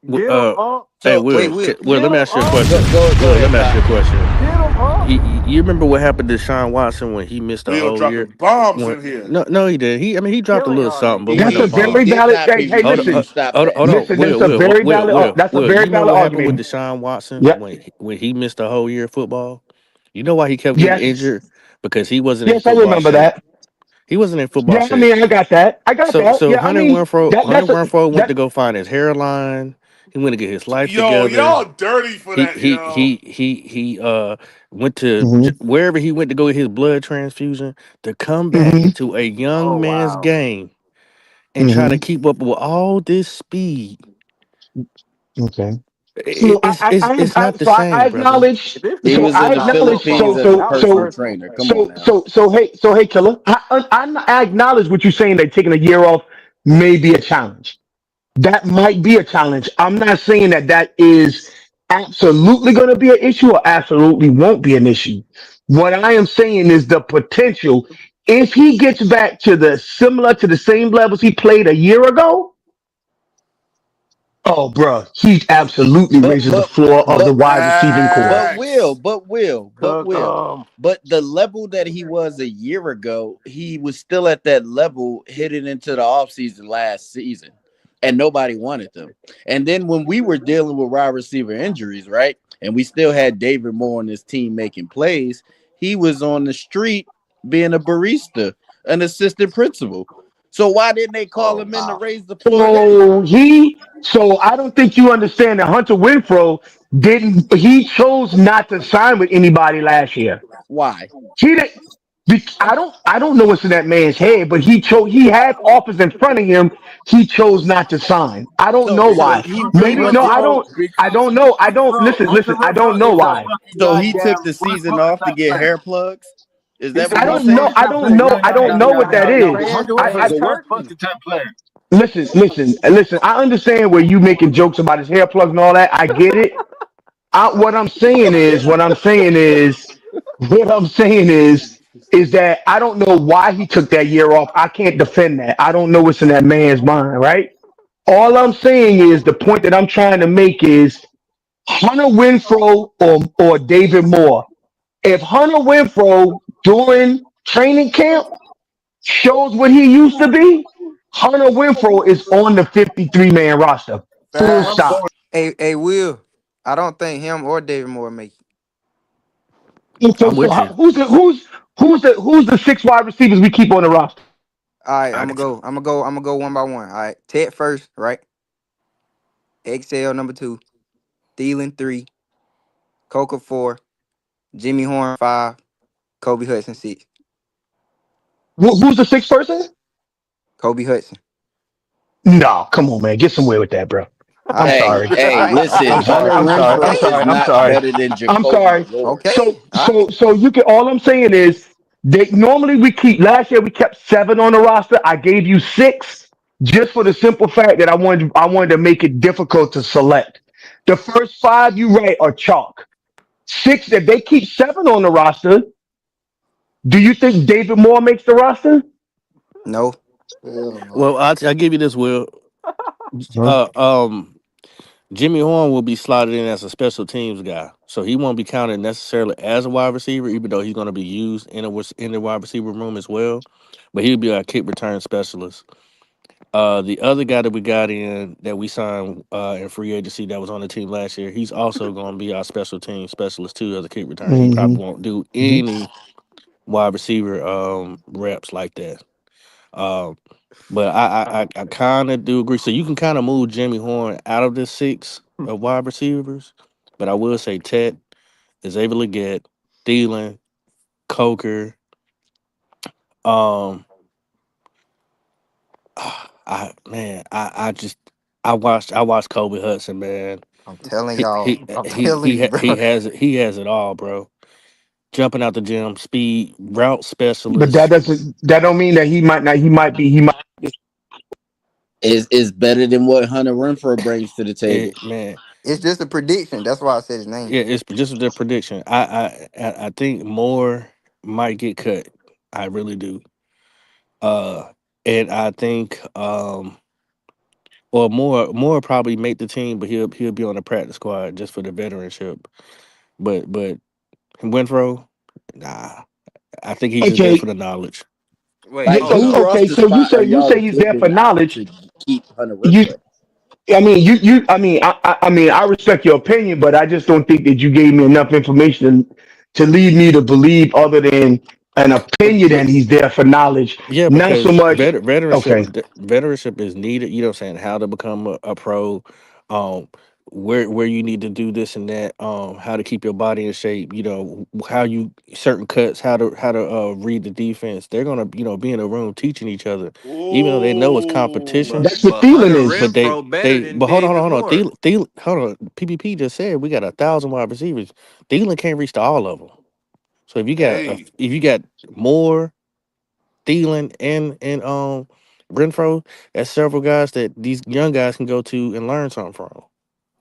W- Get him Uh, up. hey, So Wait, Will, Will. Will, let Get me him ask you a up. question. go Will, let ahead, me ask you a Pop. question. Get him up. You remember what happened to Sean Watson when he missed a Will whole dropping year? bombs When in here. no, he did. He dropped a Killing little y'all something, but niggas. it wasn't That's no a He bomb. very did valid. not, Hey, Hold on, PvP. You listen, stop that. hold on. listen. That's Will, a Will, very Will, valid. Will, That's a Will. very You remember valid what happened with argument. Deshaun Watson Yeah. when he missed a whole year of football? You know why he kept getting Yes. injured? Because he wasn't in Yes, I football remember shape. that. He wasn't in football Yeah, I shape. mean, I got that. I got So that. so Yeah, I Hunter mean, Renfro that. Hunter That's a Renfro went to that. go find his hairline. He went to get his life Yo, together. y'all dirty for He that, he yo. he he he went to Hmm. wherever he went to go get his blood transfusion to come back Hmm. into a Oh young man's wow. game and try to Hmm. keep up with all this speed. Okay. So Not the I same, brother. acknowledge. This He nigga So was talking I in the about acknowledge. football. Philippines So as a so That was personal so personal. trainer. Come on so now. so so hey killer. I acknowledge what you're saying. That taking a year off may be a challenge. That might be a challenge. I'm not saying that that is absolutely going to be an issue or absolutely won't be an issue. What I am saying is the potential. If he gets back to the similar to the same levels he played a year ago, oh, bro, he absolutely But raises the but floor of the but wide receiving core. Facts. Cook but the level that he was a year ago, he was still at that level headed into the offseason last season, and nobody wanted them. And then when we were dealing with wide receiver injuries, right, and we still had David Moore on his team making plays, he was on the street being a barista, an assistant principal. So why didn't they call Oh him in to wow. raise the floor then? So I don't think you understand that Hunter Renfrow didn't. He chose not to sign with anybody last year. Why? He didn't. I don't know what's in that man's head, but he chose. He had offers in front of him. He chose not to sign. I don't know So why. he Maybe went no. to I don't know. I don't listen. Listen. I don't know why. so he took the season off to get hair plugs. Is that what I you're don't know. saying? I don't know. I don't Hey, know what that is. I trans turkey. listen. I understand where you making jokes about his hair plugs and all that. I get it. What I'm saying is, what I'm saying is that I don't know why he took that year off. I can't defend that. I don't know what's in that man's mind, right? All I'm saying is the point that I'm trying to make is Hunter Winfrow or David Moore. If Hunter Winfrow during training camp shows what he used to be, Hunter Winfrow is on the 53 man roster. Full stop. Facts. Hey, Will. I don't think him or David Moore make it. So, I'm with you. who's the six wide receivers we keep on the roster? All right, I, I'm gonna go one by one. All right, Ted first, right? XL number two, Thielen three, Coker four, Jimmy Horn five, Kobe Hudson six. Who's the sixth person? Kobe Hudson. No, come on, man, get somewhere with that, bro. All I'm right, Hey, sorry. all hey, right, listen, Hunter Renfro okay, is I'm not sorry. better than I'm Jacoby sorry. Ward. okay, all right. So you can. All I'm saying is they normally we keep. Last year we kept seven on the roster. I gave you six just for the simple fact that I wanted to make it difficult to select. The first five you right are chalk. Six if they keep seven on the roster. Do you think David Moore makes the roster? No, Hell no. well, I'll give you this. Will Huh? uh um Jimmy Horn will be slotted in as a special teams guy, so he won't be counted necessarily as a wide receiver, even though he's going to be used in the wide receiver room as well. But he'll be a kick return specialist. The other guy that we got in that we signed in free agency that was on the team last year, he's also going to be our special team specialist too as a kick return. He Hmm. probably won't do any wide receiver reps like that. Um, but I kind of do agree. So you can kind of move Jimmy Horn out of the six of wide receivers, but I will say Tet is able to get Thielen, Coker. Um, I just I watched Kobe Hudson, man. I'm telling He y'all, he I'm telling you, bro. he has it all, bro. Jumping out the gym, speed, route But specialist. that don't mean that he might. Is better than what Hunter Renfro brings to the table. Man, It's just a prediction. That's why I said his name. yeah, it's just the prediction. I think more might get cut. I really do. And I think or more probably make the team, but he'll be on the practice squad just for the veteranship. But Winfro, nah, I think he's just there for Okay. the knowledge. Wait, Like, hold who on. Okay. roster So spot are you y'all say he's there for giving out knowledge. to keep Hunter You Renfro? I mean, I mean, I respect your opinion, but I just don't think that you gave me enough information to lead me to believe other than an opinion But that he's there for knowledge, yeah, not so because much. Okay, veteranship is needed. You know what I'm saying? How to become a pro. Um, where you need to do this and that, how to keep your body in shape, how you certain cuts, how to read the defense. They're gonna, be in a room teaching each other, even though they know it's Ooh. competition. That's what But Thielen Hunter is. But they Renfro better they than but hold on, David hold on, hold on. Moore. Hold on. PPP just said we got 1,000 wide receivers. Thielen can't reach to all of them. So Hey, if you got more Thielen and Renfro, that's several guys that these young guys can go to and learn something from.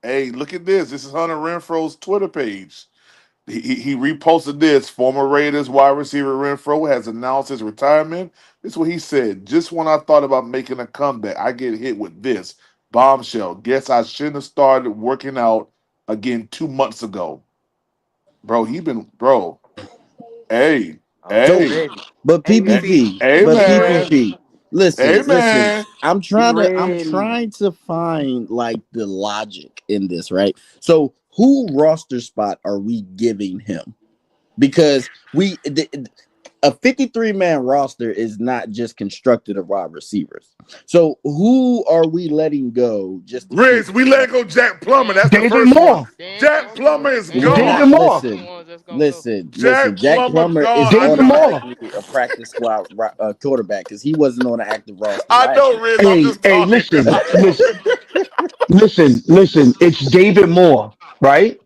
hey, look at this. This is Hunter Renfro's Twitter page. He reposted this. Former Raiders wide receiver Renfro has announced his retirement. This is what he said. Just when I thought about making a comeback, I get hit with this bombshell. Guess I shouldn't have started working out again 2 months ago. Bro, he been, bro. Hey, So, hey, Ready. but Hey, you hey, see, PPP, hey, but he man. ready. PPP. Listen, Hey, listen. man. He I'm ready. trying to find like the logic in this, right? So, who roster spot are we giving him? Because a 53-man roster is not just constructed of wide receivers. So, who are we letting go just to keep? Riz, we let go Jack Plummer. That's the David first one. Moore. Dan Jack Plummer Campbell. is Dan David gone. Campbell Moore. one of the Listen, ones that's gonna go. listen. Jack Jack Plummer Plummer gone. is I David know. Moore. automatically a practice squad quarterback because he wasn't on the active roster I last know, year. Riz. I'm Hey, just hey, talking. listen, I know. listen, listen. It's David Moore, right?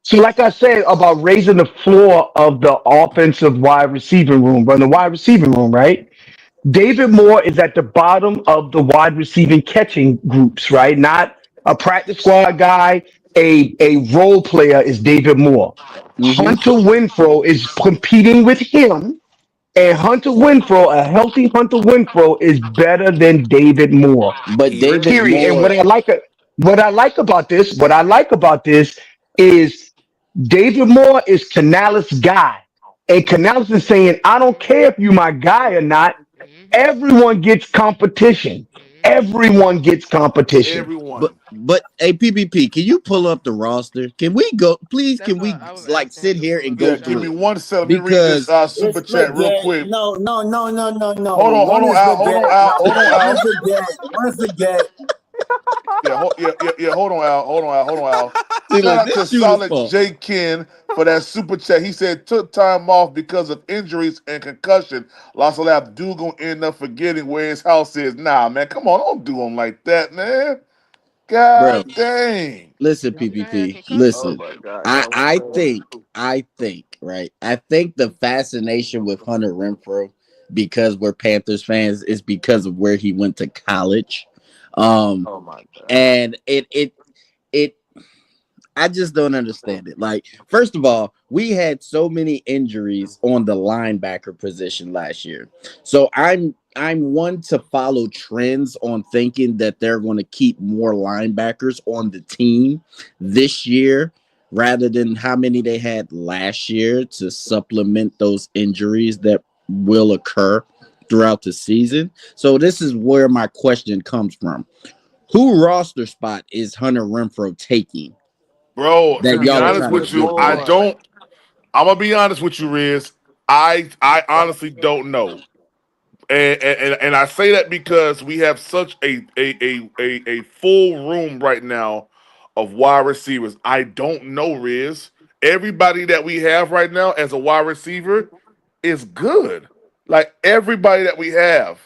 So, like I said about raising the floor of the offensive wide receiving room, run the wide receiving room, right? David Moore is at the bottom of the wide receiving catching groups, right? Not a practice squad guy. A role player is David Moore. Hmm. Hunter Winfro is competing with him, and Hunter Winfro, a healthy Hunter Winfro, is better than David Moore. But He David ready. Period. And Moore, what I like about this is David Moore is Canales' guy. And Canales is saying, I don't care if you my guy or not. Mm-hmm. Everyone gets competition. Mm-hmm. Everyone gets competition. but Everyone. but hey PPP, can you pull up the roster? Can we go? Please, That's can what we I was like asking him sit to here pull and up the go Yeah, chat. give through me it? 1 second. Let me read this Because super It's chat real spaghetti. quick. No, no, no, no, no, no. Hold One on, is Al. Hold on, spaghetti. Al. No, Hold on, one Al. forget. One forget. Yeah. Hold on, Al. Hold on, Al. see, Shout look, out to this shooter's Solid fault, J Ken for that super chat. He said took time off because of injuries and concussion. Lots of laugh. Dude gonna end up forgetting where his house is. Nah, man, come on, don't do him like that, man. bro. God dang. Listen, You done had PPP. concussion? Oh Listen, my God, I that was I crazy. think I think right. I think the fascination with Hunter Renfro because we're Panthers fans is because of where he went to college, um, Oh my God. and it I just don't understand it. Like, first of all, we had so many injuries on the linebacker position last year. So I'm one to follow trends on thinking that they're going to keep more linebackers on the team this year rather than how many they had last year to supplement those injuries that will occur throughout the season. So this is where my question comes from. Who roster spot is Hunter Renfro taking Bro, to that be y'all are honest trying to David with you, give I him? Moore. don't. I'm gonna be honest with you, Riz. I honestly don't know. And I say that because we have such a full room right now of wide receivers. I don't know, Riz. Everybody that we have right now as a wide receiver is good. Like everybody that we have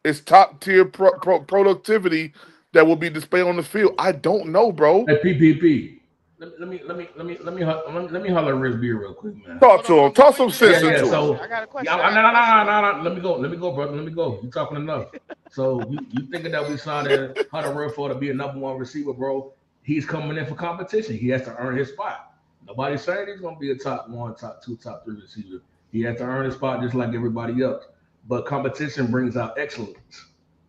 is top tier productivity that will be displayed on the field. I don't know, bro. Hey, PPP. Let me holler at Riz B real quick, man. Talk Hold to on, him. Talk before you some do that, sense I got Yeah. a into him. question. I So got a yeah, question. I got a no, no, question. no, no, no. Let me go, brother. Let me go. You talking enough? So you thinking that we signed Hunter Renfrow to be a number one receiver, bro? He's coming in for competition. He has to earn his spot. Nobody's saying he's gonna be a top one, top two, top three receiver. He has to earn his spot just like everybody else. But competition brings out excellence.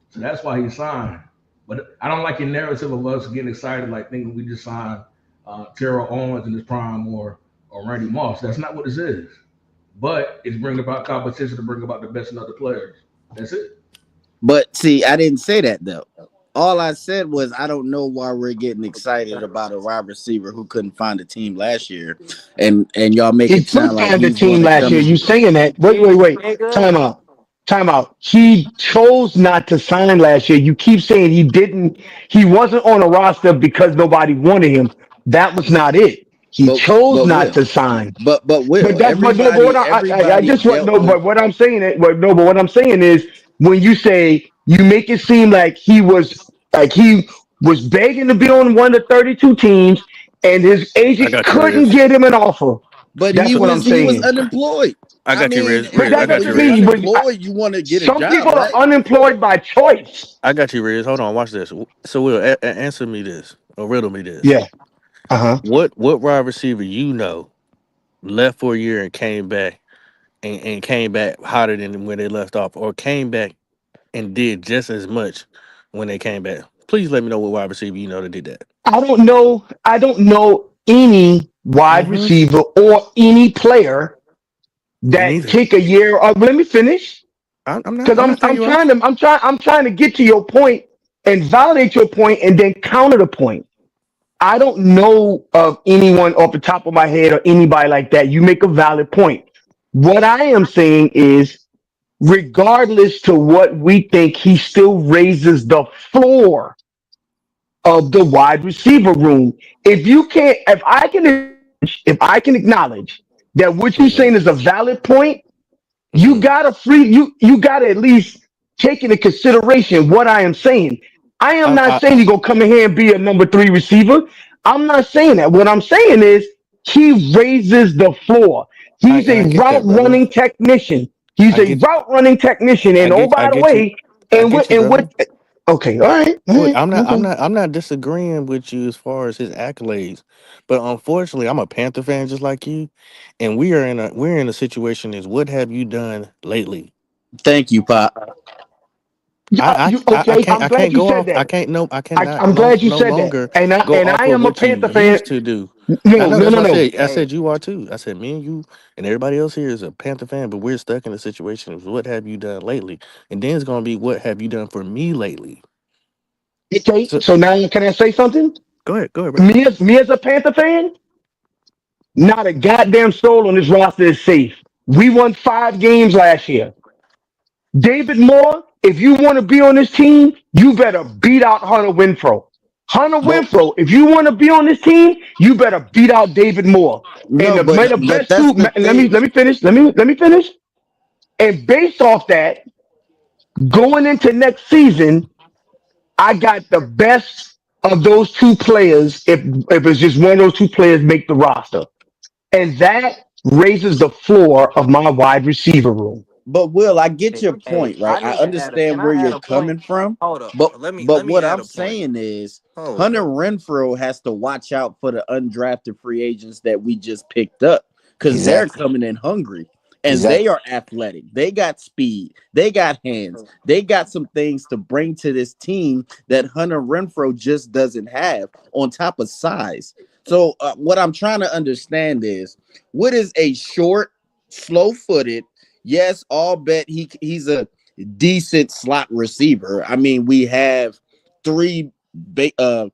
So that's why he signed. But I don't like your narrative of us getting excited like thinking we just signed Terrell Owens in his prime or Randy Moss. That's not what this is. But it's bringing about competition to bring about the best in other players. That's it. But see, I didn't say that though. All I said was I don't know why we're getting excited about a wide receiver who couldn't find a team last year, and y'all make He it could sound like find the he's team going to last come year. in. You saying that? Did he, Wait. nigga? Time out. Time out. He chose not to sign last year. You keep saying he didn't. He wasn't on a roster because nobody wanted him. That was not it. He chose But not Will, to sign. Will, But no. But what I everybody just want dealt no. with. But what I'm saying is, but no. But what I'm saying is, when you say you make it seem like he was begging to be on one of the 32 teams, and his I agent got you, couldn't Riz. get him an offer. But That's what I'm he was saying. unemployed. I I got you, mean, Riz. But Riz, I that when got you, doesn't you're Riz. mean. unemployed, you want to get a Some job, people are right? unemployed by choice. I got you, Riz. Hold on, watch this. So, Will, answer me this, or riddle me this. Yeah. Uh-huh. What wide receiver you know left for a year and came back and came back hotter than when they left off, or came back and did just as much when they came back? Please let me know what wide receiver you know that did that. I don't know any wide Mm-hmm. receiver or any player Me that neither. take a year. Let me finish, I'm not. because I'm not cutting I'm you trying off. to I'm trying to get to your point and validate your point and then counter the point. I don't know of anyone off the top of my head or anybody like that. You make a valid point. What I am saying is, regardless to what we think, he still raises the floor of the wide receiver room. If I can acknowledge that what you're Mm-hmm. saying is a valid point, you Mm-hmm. gotta free you gotta at least take into consideration what I am saying. I am not I saying he's gonna come in here and be a number three receiver. I'm not saying that. What I'm saying is he raises the floor. He's a I get route that, brother. running technician. He's I a get route running technician. And oh, I by the get you. way, I and get what you, and brother. what okay, all right, all Wait, right, okay. I'm not disagreeing with you as far as his accolades, but unfortunately, I'm a Panther fan just like you, and we're in a situation is what have you done lately? Thank you, Pop. Okay, I'm I glad can't you go said off. that. I cannot I'm glad you no said that. longer go And I off of am a what you Panther fan. used to do. I No, know no, that's no, why no. I Hey, said you are too. I said me and you and everybody else here is a Panther fan, but we're stuck in a situation of what have you done lately, and then it's gonna be what have you done for me lately. Okay, So so now can I say something? go ahead, brother. Me as a Panther fan, not a goddamn soul on this roster is safe. We won 5 games last year. David Moore, if you want to be on this team, you better beat out Hunter Renfrow. Hunter But Renfrow, if you want to be on this team, you better beat out David Moore. And no, the but best that's two. the Let thing. me finish. Let me finish. And based off that, going into next season, I got the best of those two players. If it's just one of those two players make the roster, and that raises the floor of my wide receiver room. But Will, I get your hey, point, right? I I need to add a. Can understand I where add you're a point? coming from, Hold up. but Let me what add I'm a point. saying is Hold Hunter up. Renfrow has to watch out for the undrafted free agents that we just picked up because they're Exactly. coming in hungry and they Exactly. are athletic. They got speed, they got hands, they got some things to bring to this team that Hunter Renfrow just doesn't have on top of size. So what I'm trying to understand is what is a short, slow-footed, yes, all bet he's a decent slot receiver. I mean, we have three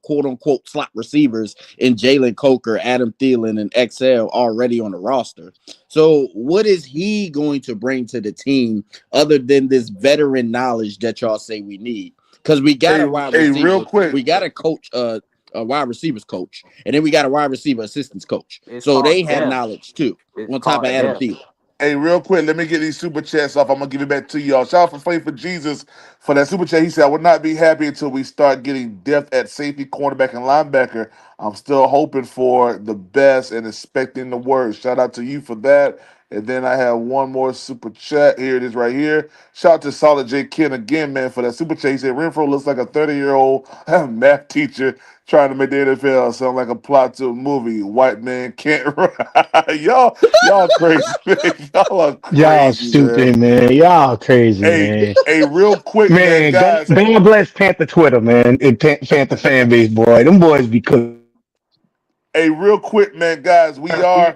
quote unquote slot receivers in Jalen Coker, Adam Thielen, and XL already on the roster. So, what is he going to bring to the team other than this veteran knowledge that y'all say we need? Because we got a wide Real receiver, quick. we got a coach, a wide receivers coach, and then we got a wide receiver assistance coach. It's So they called have depth. knowledge too, It's on top of called Adam depth. Thielen. Hey, real quick, let me get these super chats off. I'm gonna give it back to y'all. Shout out for Faith for Jesus for that super chat. He said, "I would not be happy until we start getting depth at safety, cornerback, and linebacker. I'm still hoping for the best and expecting the worst." Shout out to you for that. And then I have one more super chat. Here it is right here. Shout out to Solid J Ken again, man, for that super chat. He said Renfro looks like a 30-year-old math teacher trying to make the NFL sound like a plot to a movie. White man can't run. Y'all crazy, man. Y'all are Y'all crazy, man. stupid, man. Y'all crazy, Hey, man. real quick, man, Man, God, guys. God bless Panther Twitter, man. And Panther fan base, boy. Them boys be cooking. Hey, real quick, man, guys. We are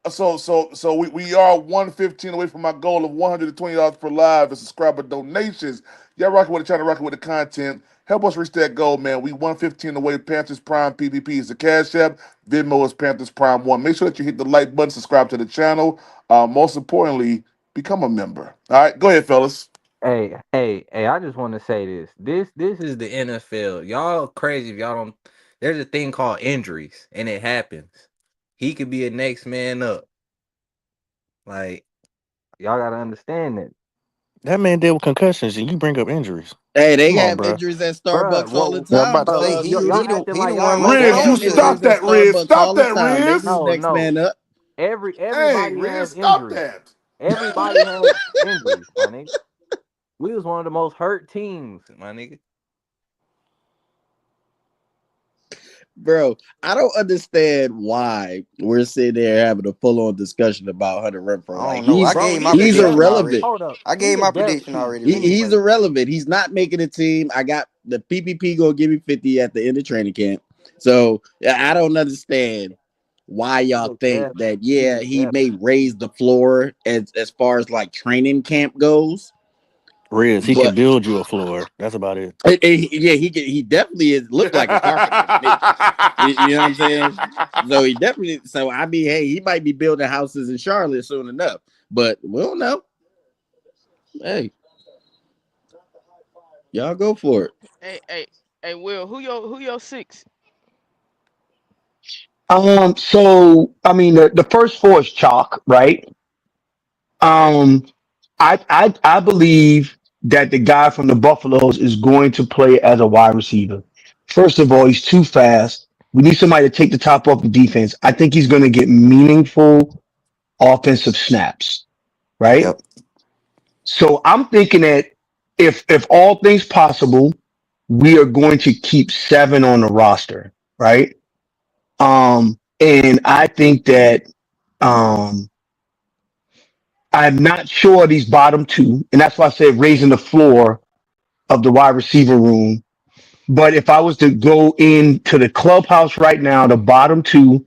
115 away from my goal of $120 per live and subscriber donations. Y'all rocking with it, trying to rock with the content. Help us reach that goal, man. We 115 away. Panthers Prime PPP is the Cash App. Venmo is Panthers Prime One. Make sure that you hit the like button, subscribe to the channel. Most importantly, become a member. All right, go ahead, fellas. Hey! I just want to say this. This is the NFL. Y'all crazy if y'all don't. There's a thing called injuries, and it happens. He could be a next man up. Like y'all gotta understand that, That man dealt with concussions, and you bring up injuries. Hey, they Come on, have bro. injuries at bruh. Starbucks all the Yeah, I'm time, about to say dog. Y'all acting he like the y'all one Bro, most know they Riz, dealt you have with everything. stop injuries injuries. at that, Riz. Starbucks Stop all the that, time. They be Riz. No, next no. man up. Dang, Everybody Riz, has stop injuries. that. Everybody has injuries, my nigga. We was one of the most hurt teams, my nigga. Bro, I don't understand why we're sitting there having a full on discussion about Hunter Renfrow. I Like don't know. I Bro, gave my he the he's depth prediction piece. irrelevant. already. Hold up. I He gave the my depth prediction piece already, man. He's anyway. irrelevant. He's not making a team. I got the PPP gonna give me 50 at the end of training camp. So I don't understand why He y'all the think depth. that He the he depth. may raise the floor as far as like training camp goes. Riz, he can But build you a floor. That's about it. yeah, he definitely is look like a carpenter to me. You know what I'm saying? So he definitely. So I mean, hey, he might be building houses in Charlotte soon enough, but we don't know. Hey, y'all go for it. Hey, Will, who your six? So I mean, the first four is chalk, right? Okay. Um, I believe that the guy from the Buffaloes is going to play as a wide receiver. First of all, he's too fast. We need somebody to take the top off the defense. I think he's going to get meaningful offensive snaps, right? Yep. So I'm thinking that if all things possible, we are going to keep seven on the roster, right? And I think that um, I'm not sure of these bottom two, and that's why I said raising the floor of the wide receiver room. But if I was to go into the clubhouse right now, the bottom two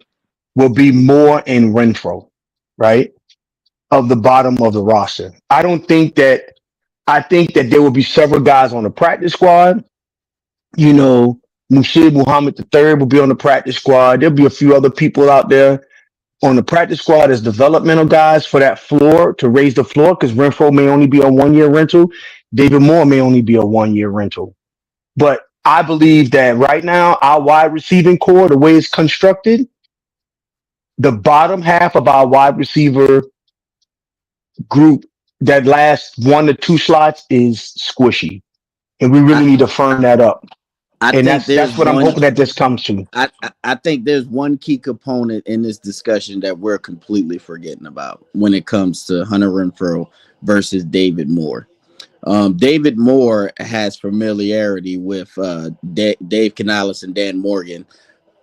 will be Moore and Renfro, right? Of the bottom of the roster. I think that there will be several guys on the practice squad. You know, Mushib Muhammad III will be on the practice squad. There'll be a few other people out there on the practice squad as developmental guys for that floor to raise the floor because Renfro may only be a 1 year rental. David Moore may only be a 1 year rental. But I believe that right now, our wide receiving core, the way it's constructed, the bottom half of our wide receiver group, that last 1 to 2 slots is squishy. And we I really need to firm that up. I And think that's there's what I'm one. hoping that this comes to. I think there's one key component in this discussion that we're completely forgetting about when it comes to Hunter Renfrow versus David Moore. David Moore has familiarity with Dave Canales and Dan Morgan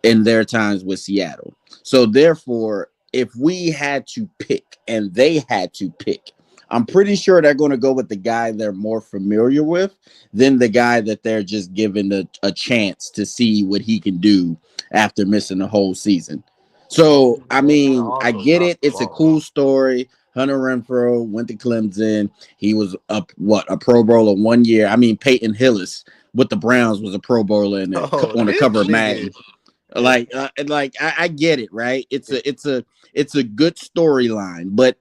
in their times with Seattle. So therefore, if we had to pick and they had to pick, I'm pretty sure they're going to go with the guy they're more familiar with than the guy that they're just given a chance to see what he can do after missing the whole season. So, I They're gonna mean, I also get drop it. the It's a ball. cool story. Hunter Renfrow went to Clemson. He was a Pro Bowler 1 year. I mean, Peyton Hillis with the Browns was a Pro Bowler Oh, on the this cover of nigga. Madden. I get it, right? It's a good storyline, but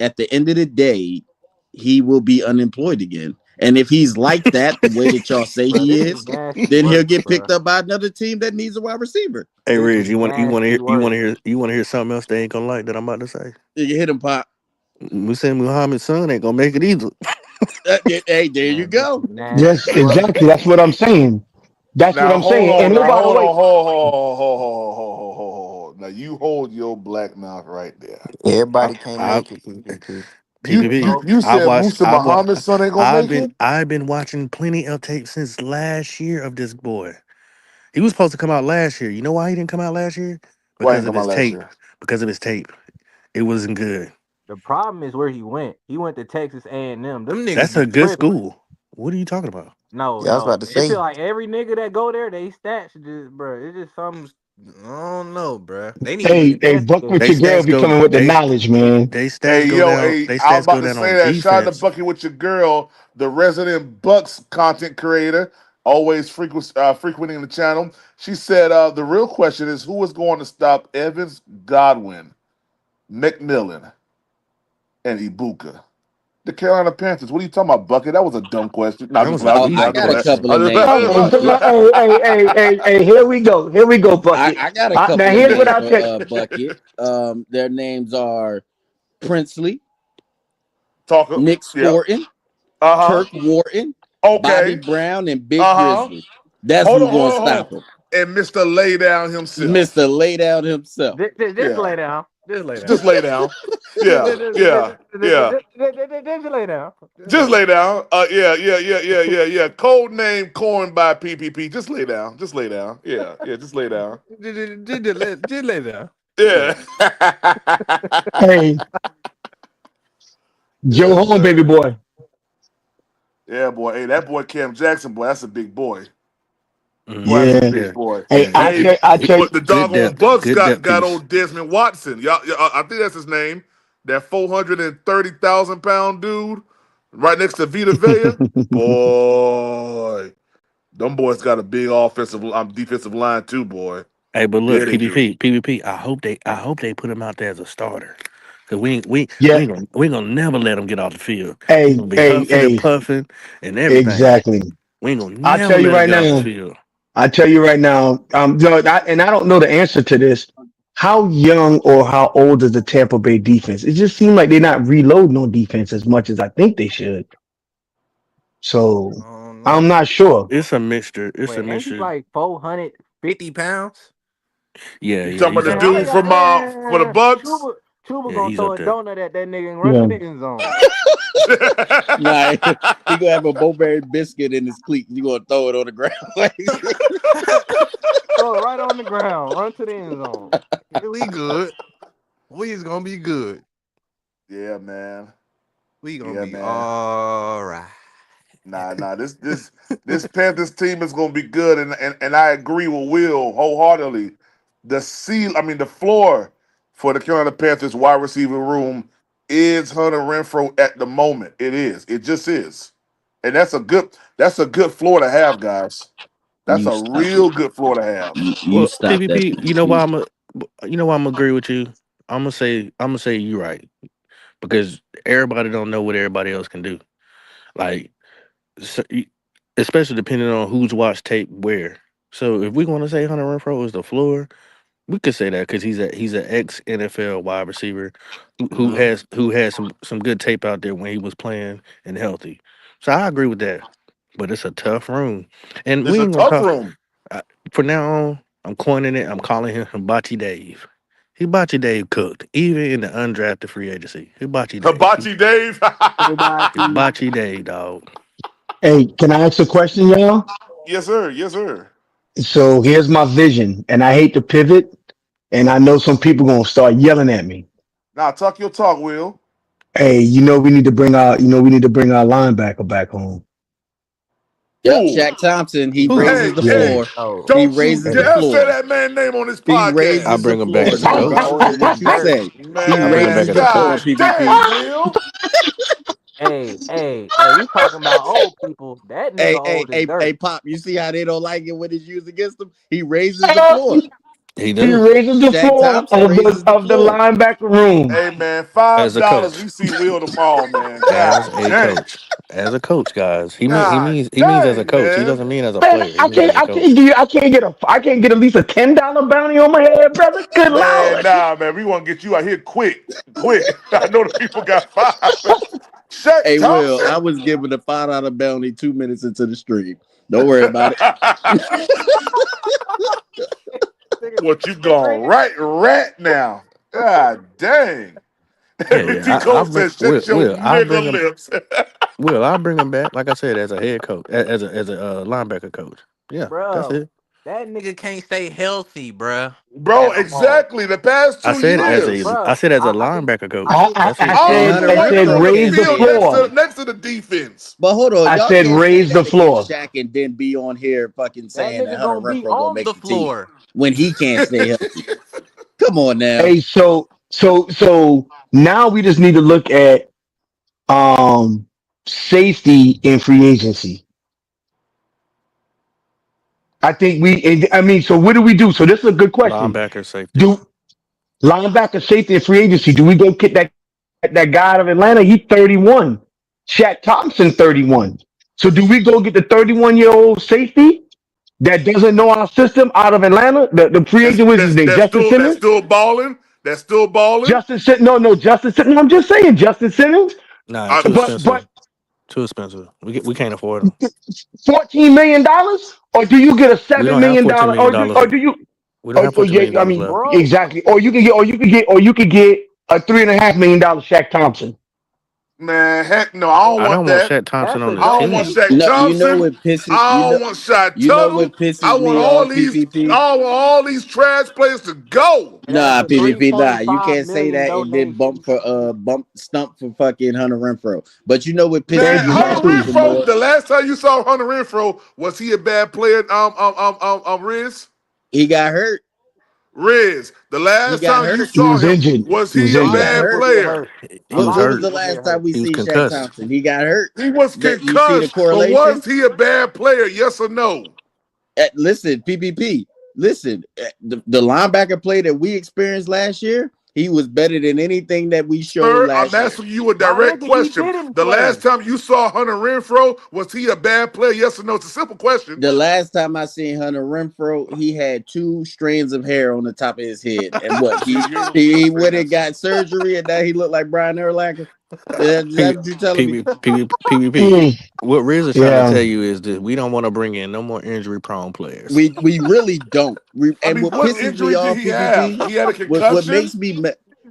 at the end of the day, he will be unemployed again. And if he's like that, the way that y'all say Bro, he this is is, nasty then he'll work, get bro. picked up by another team that needs a wide receiver. Hey, This is Riz, nasty work. you want to hear something else they ain't gonna like that I'm about to say. You hit him, pop. Muhammad Muhammad's son ain't gonna make it either. Hey, there you Man, this go. is nasty Yes, work. exactly. That's what I'm saying. That's what Now I'm hold saying. on. And oh, Now by the hold way, on. Hold. Now you hold your black mouth right there. I, Everybody can't I make it. PPP. PPP. You said Musa I watched. Muhammad's son ain't gonna make it. I've been watching plenty of tape since last year of this boy. He was supposed to come out last year. You know why he didn't come out last year? Why Because ain't of come out his last tape. year? Because of his tape. It wasn't good. The problem is where he went. He went to Texas A&M. Them niggas That's be a good tripping. school. What are you talking about? No, Yeah, I was about no. to It feel say. like every nigga that go there, they stats just, bro. It's just something. I don't know, bro. They need to be hey, buck with They investigated. your girl stats be go coming with the they knowledge, man. they stats Hey, go yo, down. hey, They I was stats about go to down say on that. Shout out to defense. Bucky with your girl, the resident Bucks content creator, always frequenting the channel. She said the real question is who is going to stop Evans, Godwin, McMillan, and Ibuka. The Carolina Panthers. What are you talking about, Bucket? That was a dumb question. No, I'm That just was playing. an I'm Oh, just playing. I easy I'm just got a playing. question. couple of I'm names. Hey, just Yeah, here we go. Here we go, Bucket. I got a Now couple of here's what names I'll for tell. Bucket. Their names are Princely, talking. Nick Yep. Sporton, Uh huh. Turk Wharton, Bobby Okay. Brown, and Big Uh huh. Grizzly. That's Hold who's on. Hold gonna on. Hold stop on. him. And Mr. Lay Down himself. Mister Laid Out himself. Just Yeah. lay down. Just lay down. Just lay down. Just, Yeah. Yeah. Yeah. just lay down. Just lay Just down. lay down. Yeah. Code name coined by PPP. Just lay down. Just lay down. Yeah. Yeah. Just lay down. Just lay down. Just lay Yeah. down. Hey, Joe Yes, Home, baby sir. boy. Yeah, boy. Hey, that boy Cam Jackson, boy, that's a big boy. Boy, that's a Yeah. big Yeah, boy. Hey, yeah. Hey, I He tell but you, the good doggone depth, Bucks good depth got piece. old Desmond Watson. I think that's his name. That 430,000 pound dude, right next to Vita Vea. Boy, them boys got a big defensive line too, boy. Hey, but Yeah, look, they do. PvP. I hope they put him out there as a starter. Cause yeah. we ain't gonna never let him get off the field. He Hey, gonna be hey, huffing and hey. puffing and everything. Exactly. We ain't gonna I never tell you let him right get off the now. field. I tell you right now. And I don't know the answer to this. How young or how old is the Tampa Bay defense? It just seems like they're not reloading on defense as much as I think they should. So I don't I'm know. not sure. It's a mixture. It's a Wait, ain't he mixture. like 450 pounds? Yeah, You yeah. talking about He's the Man, up how there. dude y'all from for the Bucks? Chuba Yeah, gonna he's throw up a there. donut at that nigga and run to Yeah. the end zone. Nah, he gonna have a Bowberry biscuit in his cleat. You gonna throw it on the ground? Throw it right on the ground, run to the end zone. Yeah, we good. We is gonna be good. Yeah, man. We gonna Yeah, be man. all right. Nah. This Panthers team is gonna be good, and I agree with Will wholeheartedly. The floor for the Carolina Panthers wide receiver room is Hunter Renfrow at the moment. It is. It just is, and that's a good floor to have, guys. That's You a stop it. real good floor to have. You Well, stop that PvP. foolishness. You know why I'm gonna agree with you. I'm gonna say you right because everybody don't know what everybody else can do. Like, so, especially depending on who's watched tape where. So if we want to say Hunter Renfro is the floor, we could say that because he's an ex NFL wide receiver Mm-hmm. who has some good tape out there when he was playing and healthy. So I agree with that. But it's a tough room, and It's we a ain't gonna tough call. room. From now on, I'm coining it. I'm calling him Hibachi Dave. Hibachi Dave cooked, even in the undrafted free agency. Hibachi Dave. Hibachi Dave. Everybody, Hibachi Dave, dog. Hey, can I ask a question, y'all? Yes, sir. Yes, sir. So here's my vision, and I hate to pivot, and I know some people gonna start yelling at me. Now talk your talk, Will. Hey, we need to bring our linebacker back home. Yep, Who? Shaq Thompson. He Who? raises Hey, the Yeah. hey, floor. oh, He don't you raises hey, the dare say floor. that man name on this He I raises podcast. the bring him back floor. as a No, he coach. regardless of holding what his you dirt. say, he I bring him back Man, raises as the a floor. coach. god PvP. dang, Will. Hey, you talking about old people? That nigga old as Hey, dirt. Pop. You see how they don't like it when it's used against them? He raises the floor. He He does raises the Shaq floor Thompson raises the of the floor. linebacker room. Hey man, as a $5. coach. We see Will tomorrow, man. As God a dang. coach. As a coach, guys. God He means as a dang, coach. He man. doesn't mean as a Man, player. He means as a I can't coach. give you I can't get at least a $10 bounty on my head, brother. Good Man, lord. nah, man. We want to get you out here quick. Quick. I know the people got five. Shaq Hey, Will, Thompson. I was given a $5 bounty 2 minutes into the stream. Don't worry about it. Nigga, What you nigga going ran. right rat now? God dang. Yeah, MVP yeah. I Cole bring says, shut your nigga lips. I'll bring him back, like I said, as a head coach, as a linebacker coach. Yeah, that's Bro, it. that nigga can't stay healthy, bruh, Bro, at all. exactly. The past I two said Like, years. I bruh, said as a I can, linebacker I coach. can, That's And, it. All and of them Hunter were I right said there on Renfro the can't raise the field stay floor. healthy. next to the defense. But hold on, I y'all said can't say raise the that against floor. Shaq and then be on here fucking that saying that nigga Hunter gonna be Renfro gonna on make the the team floor. when he can't stay healthy. Come on now. Hey, so now we just need to look at um safety in free agency. I mean, so what do we do? So this is a good question. Linebacker, safety. Do linebacker safety in free agency, do we go get that guy out of Atlanta? He's 31. Shaq Thompson 31. So do we go get the 31-year-old safety that doesn't know our system out of Atlanta? The free That's agent was his that's name, that's Justin still that's Simmons. still balling. That's still balling. No, Justin Simmons. No, I'm just saying Justin Simmons. Nah, I, too But expensive. Too expensive. We can't afford them. $14 million, or do you get a We seven don't have million $14 dollar, million or dollars. do you? We don't have $14 million Yeah, I dollars mean, left. Bro, exactly. Or you could get a $3.5 million Shaq Thompson. man, heck no, I don't I want don't want that. Shaq Thompson that's on a the I don't want dog. team. Shaq No, you know Thompson. what pisses I don't want Shaq you know Tuttle. what I pisses want me all off, these. PPP. I want all these trash players to go. That's Nah, a PPP, nah. You 3.5 can't say million that and then donation. bump stump for fucking Hunter Renfrow. But you know what pisses Man, me Exactly. off Hunter even Renfro. more? The last time you saw Hunter Renfro, was he a bad player? Riz. He got hurt. Riz. The He last got time you hurt. He saw was him, injured. was He was he A a lot He of injured. got bad people hurt. get player? hurt. He A was lot What of was hurt. the people get last time hurt. we He was seen Shaq concussed. Thompson? He got hurt. He was You see the concussed, but was correlation? he a bad player? Yes or no? Listen, PPP. Listen, the linebacker play that we experienced last year, he was better than anything that we showed Sir, I'm last year. asking you a My direct nigga, he question. didn't The play. last time you saw Hunter Renfro, was he a bad player? Yes or no? It's a simple question. The last time I seen Hunter Renfro, he had two strands of hair on the top of his head, and what See, he you ain't gonna he say went that, and sir. got surgery, and now he looked like Brian Urlacher. Is that P, what you telling me? PVP. Mm, What Riz is trying to yeah. tell you is that we don't want to bring in no more injury prone players. We really don't. I And mean, what what pisses me injury did off, he have? PPP, He had a what concussion.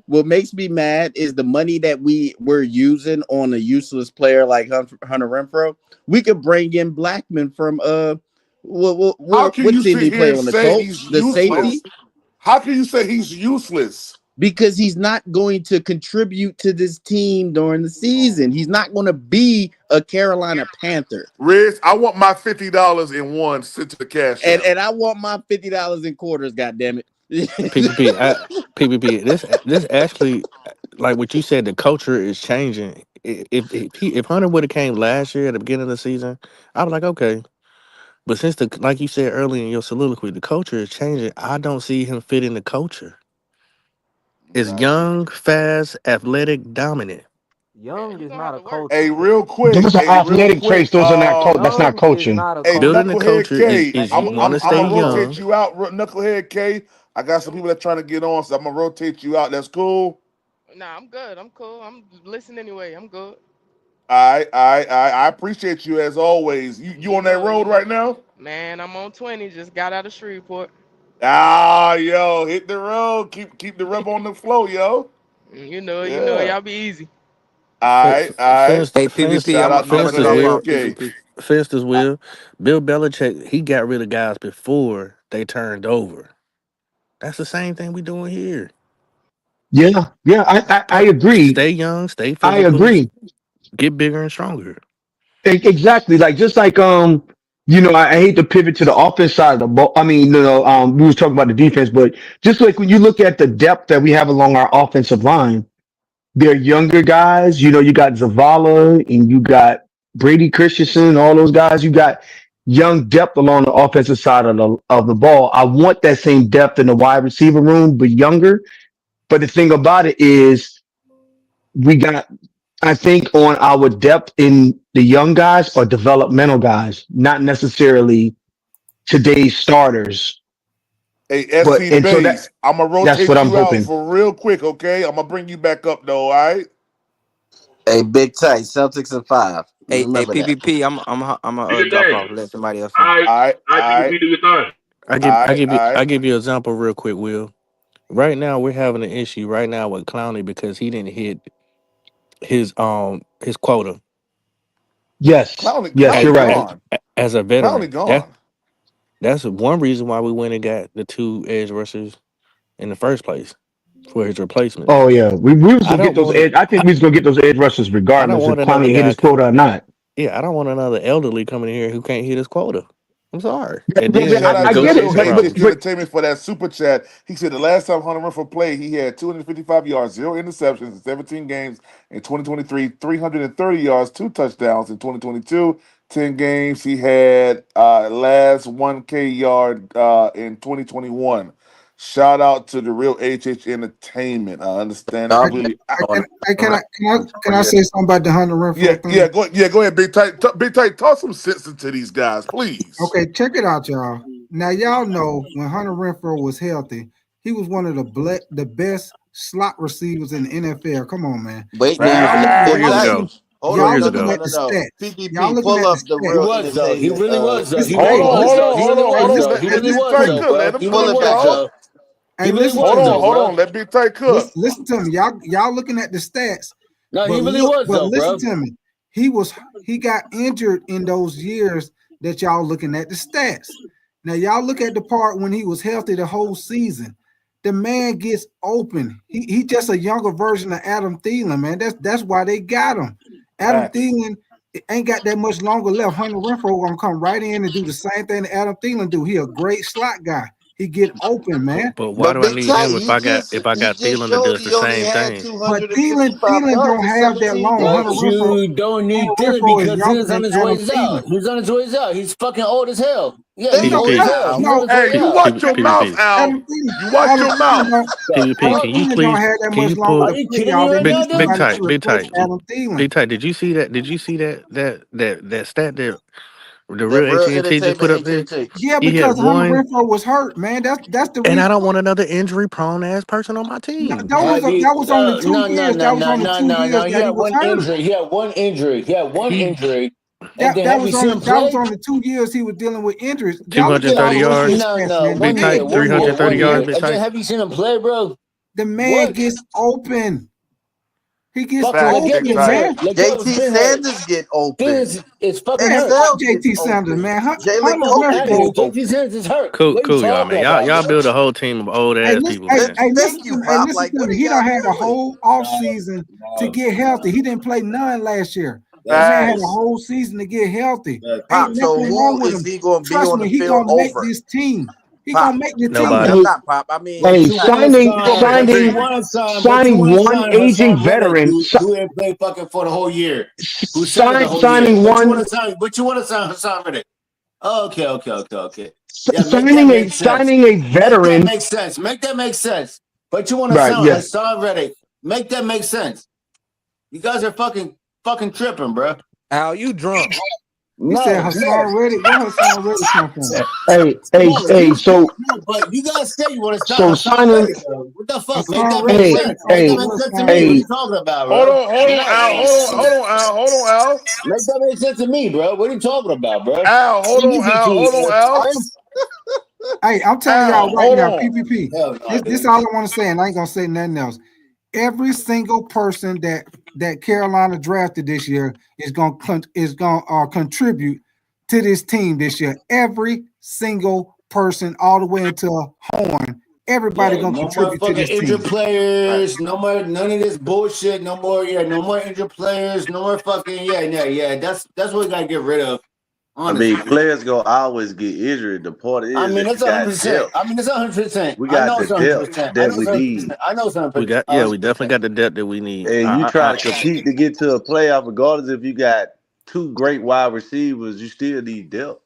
what makes me mad is the money that we're using on a useless player like Hunter Renfro. We could bring in Blackman from How can what you team sit he here play and on, the say he's Colts, the useless? safety, How can you say he's useless? because he's not going to contribute to this team during the season. He's not going to be a Carolina Panther. Riz, I want my $50 in one sent to the cash And app. I want my $50 in quarters, god damn it. PPP, PPP. This actually, like what you said, the culture is changing. If Hunter would have came last year at the beginning of the season, I was like, okay. But since the like you said earlier in your soliloquy, the culture is changing. I don't see him fitting the culture. It's Got you. young, fast, athletic, dominant. Young He is gonna not have a to work. Hey, culture. real quick. Those are Hey, real athletic quick. traits. Those are not. That's not Young is coaching. not a Hey, Building the culture. Knucklehead culture K. An is I'm you I'm want to aging I'm stay gonna culture. rotate young. you out, Knucklehead K. I got some people that trying to get on, so I'm gonna rotate you out. That's cool. Nah, I'm good. I'm cool. I'm listening anyway. I'm good. I appreciate you as always. You on that You road know. right now? Man, I'm on 20. Just got out of Shreveport. Ah, yo, hit the road. Keep the rub on the flow, yo. You know, Yeah. y'all be easy. All right. Hey, PPP, Shout out I'm gonna drop Knucklehead Will. off K. PPP. Fences I, will. Bill Belichick, he got rid of guys before they turned over. That's the same thing we doing here. Yeah, yeah. I agree. Stay young, stay I physical, agree. get bigger and stronger. Exactly. Like just like I hate to pivot to the offense side of the ball. I mean, we was talking about the defense, but just like when you look at the depth that we have along our offensive line, they're younger guys. You got Zavala and you got Brady Christensen, all those guys. You got young depth along the offensive side of the ball. I want that same depth in the wide receiver room, but younger. But the thing about it is we got I think on our depth in the young guys or developmental guys, not necessarily today's starters. hey, But SC and so Base, I'm gonna that's what rotate I'm you out hoping. for real quick, okay? I'm gonna bring you back up though, all right? Hey, big tight, Celtics in 5. Hey, Remember that. PPP. I'm Do your drop thing. off. Let somebody else in. I All right, I all right, PPP do your thing. all I right. give you an example real quick, Will. Right now we're having an issue right now with Clowney because he didn't hit his quota Yes. Yes, as you're Clowney right. gone. as a Clowney veteran. gone. That's one reason why we went and got the two edge rushers in the first place for his replacement. Oh yeah. We was I gonna get don't those want to. edge. I think we was gonna get those edge rushers I don't regardless if want another Clowney hit guy. his quota or not. Yeah, I don't want another elderly coming in here who can't hit his quota. I'm sorry, and But then Shout have out I to get it. negotiation Real AJ problems. Entertainment for that super chat. He said the last time Hunter Renfrow played, he had 255 yards, zero interceptions in 17 games in 2023, 330 yards, two touchdowns in 2022, 10 games. He had last 1K yard in 2021. Shout out to the real HH Entertainment. I understand it Oh, Hey, completely. hey, on can I say something about the Hunter Yeah, Renfro yeah, thing? go ahead, Big Tight. Big Tight, talk some sense into these guys, please. Okay, check it out, y'all. Now y'all know when Hunter Renfro was healthy, he was one of the best slot receivers in the NFL. Come on, man. wait, But now y'all big, looking, Facts. big 4 years y'all tight. ago. looking, Hold 4 on, y'all years no, looking no, ago. no, at no, the no. stats. Y'all PPP, looking pull at the up the He real stats. was though. He entertainment. really was though. He Listen, really hey, was listen, though. He really was Hold on. though. He Let really Big was Tight though, cook. bro. Let him He really cook, Pull was y'all. up. though. He hey, really listen was to me. though, Hold bro. on. Let Big Tight cook. Listen to me. Y'all looking at the stats, No, he but really look, was but though, listen bro. to me. He got injured in those years that y'all looking at the stats. Now y'all look at the part when he was healthy the whole season. The man gets open. He just a younger version of Adam Thielen, man. That's why they got him. Adam Facts. Thielen ain't got that much longer left. Hunter Renfrow gonna come right in and do the same thing that Adam Thielen do. He a great slot guy. He get open, man. But why But do I big need tight, him if I he got just Thielen that showed does the he only same had thing? But 255 Thielen yards don't in have that 17 long. But games. you don't need Hunter Dylan Renfro is because younger Dylan's than on his Adam ways out. Thielen. He's on his ways out. He's fucking old as hell. Yeah, he's Thank old PvP, as you, hell. He's on Al. his way Hey, you out. watch your mouth, PvP, Al. Adam Thielen, You watch Adam your Thielen mouth. don't, PvP. Adam Can you Thielen don't please? have that Can much you longer Are pull to you play, kidding y'all. me They right big now, need big dude? somebody to tight, big replace tight, Adam Thielen. big tight? Did you see that? Did you see that stat that the The real real AT&T just entertainment put up there? HHH. Yeah, He had because Hunter one, Renfro was hurt, man. That's the and I reason. don't want another injury prone ass person on my team. Have you? That was only two No, no, years. no, That was no, only no, two no, years no. He that he had was one hurt. injury. He had one injury. He had one He injury. And then That have you was seen only him play? 2 years he was dealing with injuries. Y'all look at 230 all those yards, No, stats, no, man. The big man tight, gets 330 open, yards, man. big And then tight. have you seen him play, bro? The man What? gets open. He gets Fucking Facts, Big open, Leggett Tight. hurt. man. Leggett JT been hurt. Sanders get open. Sanders is fucking Man, hurt. fuck Excel gets JT Sanders, open. man. Jalen Hunter Fuck Coker out of gets here. Renfro. JT open. Sanders is hurt. Cool, What are you cool, y'all, talking man. Y'all, about, y'all bro? build a whole team of old Hey, ass listen, people, man. Thank you, hey, Pop. listen Like, to what me. are He y'all done had a doing? whole off season to get healthy. He didn't play none last year. The That's man had a Facts. whole season to get healthy. Ain't Pop, so nothing wrong who with is him. he going to be Trust on the me, he field gonna make over? this team. He Pop. gonna make the I mean, team. Nobody. I'm Hey, not Pop. I mean, But hey, you want to signing, Go sign, ahead, but you signing, B. want to sign, but you signing want to one sign aging Hassan Reddick, veteran, who ain't played fucking for the whole year, who sat it the whole year. signing But you want one, to sign, Hassan Reddick. Okay, okay, okay, okay. Yeah, make that signing a make sense. signing a Make that veteran. make sense. Make that make sense. But you want to Right? sign Yeah. Hassan Reddick. Make that make sense. You guys are fucking tripping, bro. Al, you drunk. He said No, Hassan Reddick. Where Hassan Reddick come from? Hey. no, but you guys say you want to sign So Hassan signing. Reddick, bro. What the fuck? Make Hassan that make Reddick. Hey, sense. Make that hey, make Where's sense to Hassan me. What are hey. you talking about, Hold bro? on, hold on, Al. Hold on, Al. Make that make sense to me, bro. What are you talking about, bro? Al, hold on, Easy Al. Hold on, to Al. Hey, I'm telling Al, y'all right hold now, on. PPP. hell no, This dude. all I want to say, and I ain't gonna say nothing else. Every single person that Carolina drafted this year is gonna contribute to this team this year. Every single person, all the way into Horn, everybody Yeah, gonna no more contribute to fucking this injured team. players. No more none of this bullshit. No more, yeah, no more injured players. No more fucking yeah. That's what we gotta get rid of. I mean, Honestly. players gonna always get injured. The part I is mean, that it's you got 100%. depth. I mean, it's 100%. We I got know the it's depth 100%. I that know we it's need. 100%. I know it's We 100%. got, yeah, we definitely got the depth that we need. And you try to compete to get to a playoff, regardless if you got two great wide receivers, you still need depth.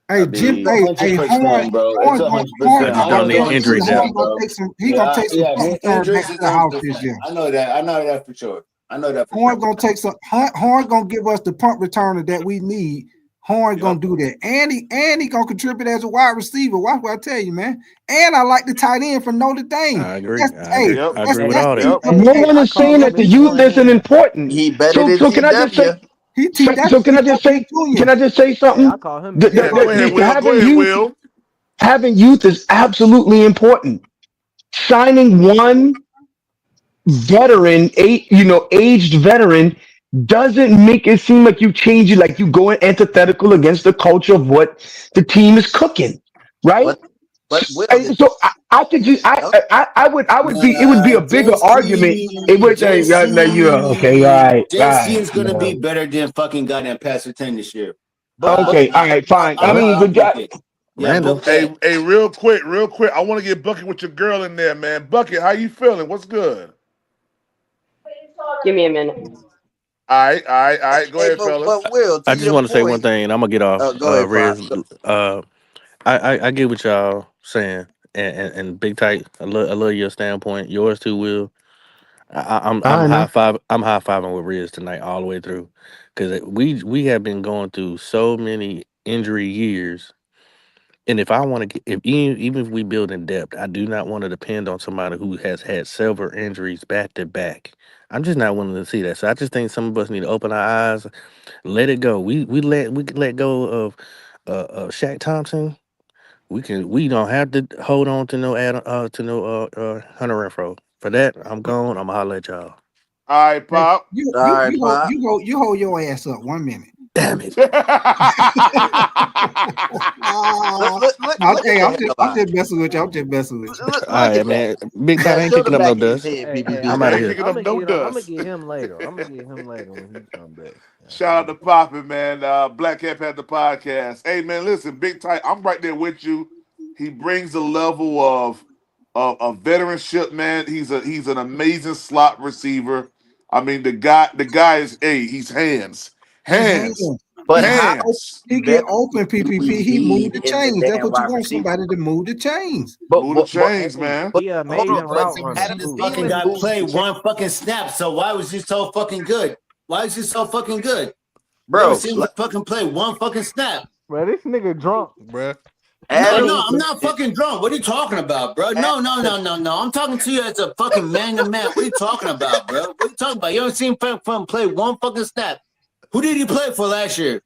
I Hey, Jim. It's mean, Hey, 100%, bro. It's I 100%. just I don't was need going injury through depth. shit, Horn gonna bro. take some. He gonna Yeah, take some yeah. punt return back Injuries to is the house this 100%. year. I know that. I know that for sure. I know that for Horn sure. gonna take some. Horn gonna give us the punt returner that we need. Horn Yep. gonna do that, and he gonna contribute as a wide receiver. Watch what I tell you, man. And I like the tight end for Notre Dame. I agree. That's I hey, agree. Yep. I agree with that's all that. Yep. No hey. one I is call saying him that the Big youth Boy isn't Horn. important. He better So than can I just say? TW. That's So can I T.W. just say? Can Junior. I just say Hey, I something? call him Big Yeah, go Bro ahead, too. Will. Go Having ahead, youth, Will. is absolutely important. Signing one veteran, aged veteran, doesn't make it seem like you change it, like you going antithetical against the culture of what the team is cooking, right? But Will, I think it would be a bigger argument. It would okay, all JC right, is gonna be better than fucking goddamn Pastor 10 this year. but okay, all right, fine. I mean, I but book it. Yeah, Randall. book that. Hey, real quick. I want to get Bucket with your girl in there, man. Bucket, how you feeling? What's good? Give me a minute. All right. Go hey, ahead, fellas. but Will, I to just your want to say one point. thing, and I'm gonna get off. Go ahead, Pop. Riz. I get what y'all saying, and Big Tight, I love your standpoint. Yours too, Will. I'm I know. high fiving with Riz tonight all the way through, because we have been going through so many injury years. And if I want to get, if even if we build in depth, I do not want to depend on somebody who has had several injuries back to back. I'm just not willing to see that. So I just think some of us need to open our eyes, let it go. We can let go of Shaq Thompson. We don't have to hold on to no Adam Hunter Renfrow. For that, I'm gone. I'm gonna holler at y'all. All right, Hey, Pop. All right, Pop. you hold your ass up 1 minute. Damn it. Look at Hey, the I'm headline. just messing with you. I'm just messing with you. All Look right, at that. man. Big Tight Now ain't show the kicking up no back of his dust. head, Hey, I'm PPP. out of Ain't here. kicking up no I'm gonna dust. get him later. I'm gonna get him later when he come back. Shout out to Poppin', man. Black Cap had the podcast. Hey, man, listen, Big Tight, I'm right there with you. He brings a level of veteranship, man. He's an amazing slot receiver. I mean, the guy is he's He hands, hands. But He how get hands. he get better open. do we PPP. He move need the in the chains. That's damn what you wide want receiver? somebody to move the chains. But Move the but but chains, Hey, man. but he an hold Yeah, on. amazing But but route the runner Adam man just too. fucking Thielen got moves played the chain, one fucking snap. So why was he so fucking good? Why is he so fucking good? You ever bro. seen him fucking play one fucking snap? Bro, this nigga drunk, bro. No, Adam no, I'm Thielen not is fucking drunk. What are you talking about, bro? No, no, Adam, no, no, no. I'm talking to you as a fucking man to man. What are you talking about, bro? What are you talking about? You ever seen him play one fucking snap? Who did he play for last year?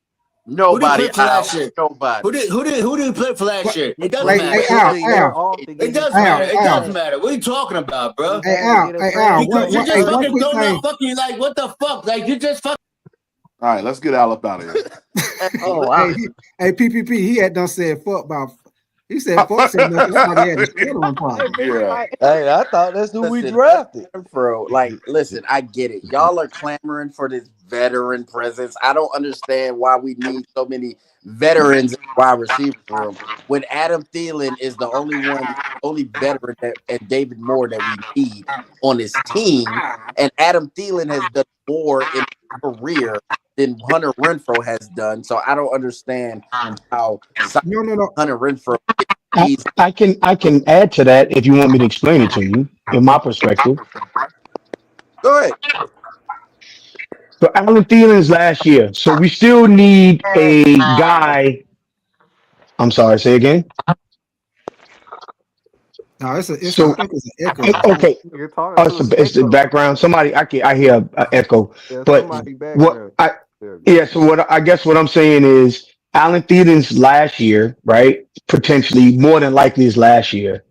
Who did he nobody play for out. last year? Nobody. Who did he play for last What? year? It doesn't Bro, Hey, he hey, matter. took Al, a year Al, off to It get his does Al, matter. craft It Al. does straight. matter. What are you talking about, He bro? Hey, had to Al, get a hey, Al. craft Because straight you just first. One fucking quick throwing thing. out fucking like what the fuck? Like you just fucking. All right, let's get Al up out of here. Hey, Oh look, wow. Hey, PPP. He had done said fuck about. He said fuck so much. He thought he had a stuttering Hey, problem. big Yeah. tight. Hey, I thought that's who we listen, Hunter drafted. Renfrow, like, listen, I get it. Y'all are clamoring for this veteran presence. I don't understand why we need so many veterans in the wide receiver room when Adam Thielen is the only veteran and David Moore that we need on this team. And Adam Thielen has done more in his career than Hunter Renfrow has done. So I don't understand how No, no, no. Hunter Renfrow is I, easy. I can add to that if you want me to explain it to you in my perspective. Go ahead. So Alan Thielen's last year. So we still need a guy. I'm sorry, say again. No, it's. I So think it's an echo. okay, You're talking to an it's the echo. background. Somebody I hear a echo. Yeah, But somebody what background. I There we go. yeah. So what I guess what I'm saying is Alan Thielen's last year, right? Potentially more than likely is last year.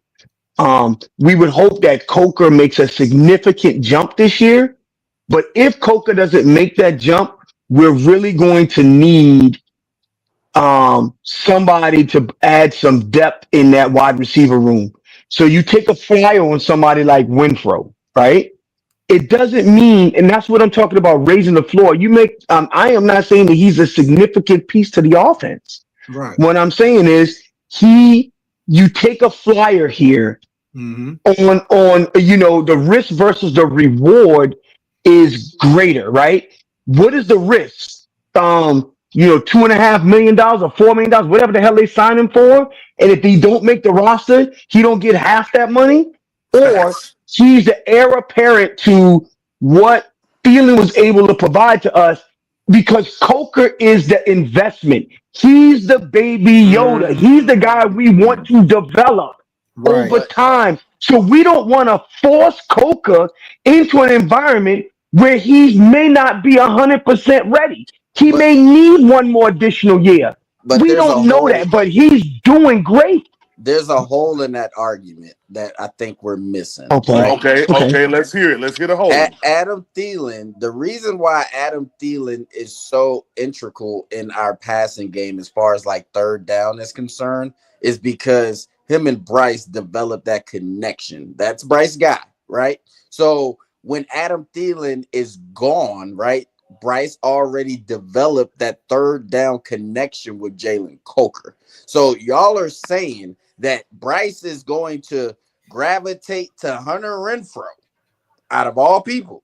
We would hope that Coker makes a significant jump this year. But if Coker doesn't make that jump, we're really going to need somebody to add some depth in that wide receiver room. So you take a flyer on somebody like Winfrow, right? It doesn't mean, and that's what I'm talking about, raising the floor. You make, I am not saying that he's a significant piece to the offense. Right. What I'm saying is you take a flyer here Mm-hmm. on the risk versus the reward is greater, right? What is the risk? $2.5 million or $4 million, whatever the hell they sign him for, and if he don't make the roster, he don't get half that money, or Facts. he's the heir apparent to what Thielen was able to provide to us because Coker is the investment. He's the baby Yoda. He's the guy we want to develop Right. over But time. So we don't want to force Coca into an environment where he may not be 100% ready. He but may need one more additional year. but We there's a don't know whole that, but he's doing great. there's a hole in that argument that I think we're missing, Okay. right? Okay, Okay. okay, let's hear it. Let's hear the whole. Adam Thielen, the reason why Adam Thielen is so integral in our passing game as far as like third down is concerned is because him and Bryce developed that connection. That's Bryce guy, right? So when Adam Thielen is gone, right? Bryce already developed that third down connection with Jalen Coker. So y'all are saying that Bryce is going to gravitate to Hunter Renfrow out of all people.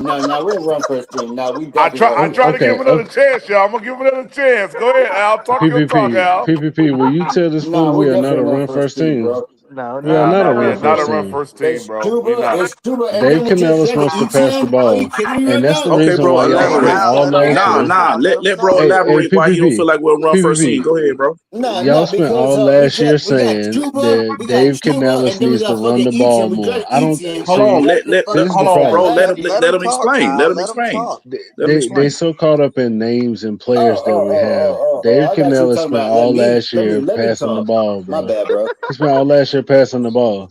No, we'll run first team. No, we I definitely try. gonna I run. try to give Okay, him another chance, y'all. I'm gonna give him another chance. Go ahead, Al. Talk your talk, Al. PPP. Will you tell this fool No, we we are not a definitely run run first first team, team? bro. No, We are no, not Nah, a we run are not a first no. run team. first team, It's bro. We Cuba. not. It's Cuba. And Dave then what you Canellis said, the wants to pass the ETN. Are you ball, kidding me and right that's the now? Okay, reason bro, why y'all Let him spent elaborate. have, all let him last Nah, have, year. nah. let him Let bro talk. Hey, elaborate why he don't feel PPP, like we'll run first team. PPP. Go ahead, bro. Y'all No, spent because all we last year got saying Cuba, that we got Dave Cuba, Canellis and then we needs to got run fucking the ball ETN. We got more. I don't. ETN. Hold See, on. That's the Let this is fucking the hold on, bro. problem. Let him Let him talk, explain. Let Al. him Let him explain. talk. Let him They explain. so caught up in names and players that we have. Dave I got you Canellis talking spent about. all last year Let me passing the talk. ball, My bro. bad, bro. He spent all last year passing the ball.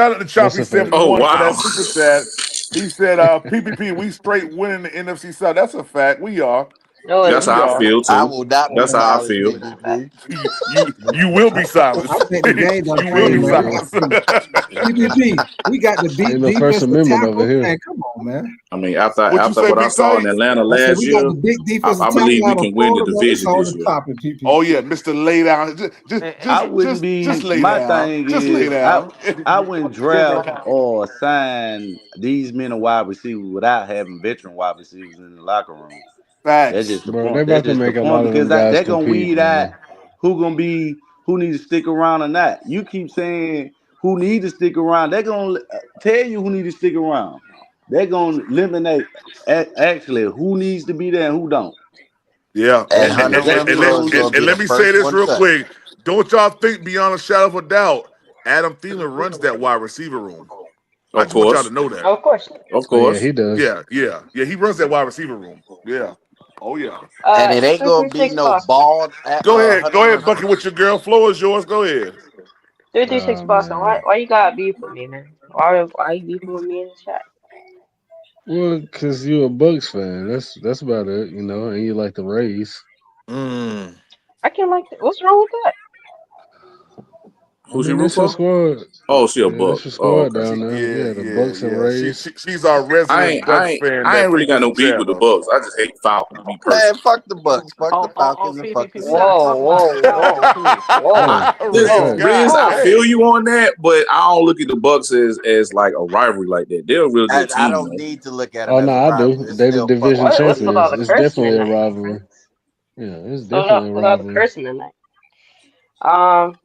Shout out to That's a fact. Oh Choppy71 for wow. that super chat. He said, PPP, we straight winning the NFC South. That's a fact. We are. No, it That's Yes, isn't. we how I are. feel I too. will not be That's how I silenced, feel. It's a fact. PPP. You will be silenced. I think the game done You will be changed, man. Yeah, silenced. PPP, we got the ain't big no First defensive Amendment over tackle. here. Man, come on, man. I mean, after What you after say, what I Big saw in Tight? Atlanta I said last we got year, the big defensive I tackle believe we out of can win the Florida, man. It's division on this the year. top of PPP. Oh yeah, Mr. Lay Down. I wouldn't Just be. lay My down. thing Just lay is, down. I wouldn't draft or sign these men of wide receivers without having veteran wide receivers in the locker room. That's Facts. just the Bro, they point. That's about to just the make a point lot of because them guys they're gonna compete, weed out man. who needs to stick around or not. You keep saying who need to stick around. They're gonna tell you who need to stick around. They're gonna eliminate actually who needs to be there and who don't. Yeah, And And Hunter that's just Renfro what is we going gonna to be and the let do. me say first this one real cut. quick. Don't y'all think beyond a shadow of a doubt, Adam Thielen runs that wide receiver room. I Of just want y'all to course, know that. Of course. of Oh yeah, course. he does. Yeah. He runs that wide receiver room. Yeah. Oh yeah. And it ain't Two going three to be six no Boston. bald Go Hunter ahead, Bucky, Renfro. with your girl. Floor is yours. Go ahead. 336 Oh Boston. man. Why you got beef with me, man? Why you beefing with me in the chat? Well, cause you're a Bucks fan. That's about it, you know, and you like the Rays. Mm. I can like that. What's wrong with that? I Who's she mean, root that's your for? squad. Oh, she a Yeah, buck. that's your Oh, squad okay. down there. Yeah, the Bucks and Rays. She's our resident Bucks fan I that ain't really picked got this no beef with the chat. Bucks. I just hate Falcons, me Man, personally. fuck the Bucks. Fuck the Oh, Falcons and fuck the PPP, we got to Whoa, talk Saints. about the whoa, Falcons whoa, too. whoa, Hey, Riz, Listen, whoa, facts. Riz, I God whoa. feel dang. you on that, but I don't look at the Bucks as like a rivalry like that. They're a real good I team, don't though. need to look at them Oh as no, a I do. rivalry. It's They the still fucking division What's with all champions. the crazy. It's cursing definitely a tonight? rivalry. Yeah, it's So definitely enough a with all the rivalry. cursing tonight. Um,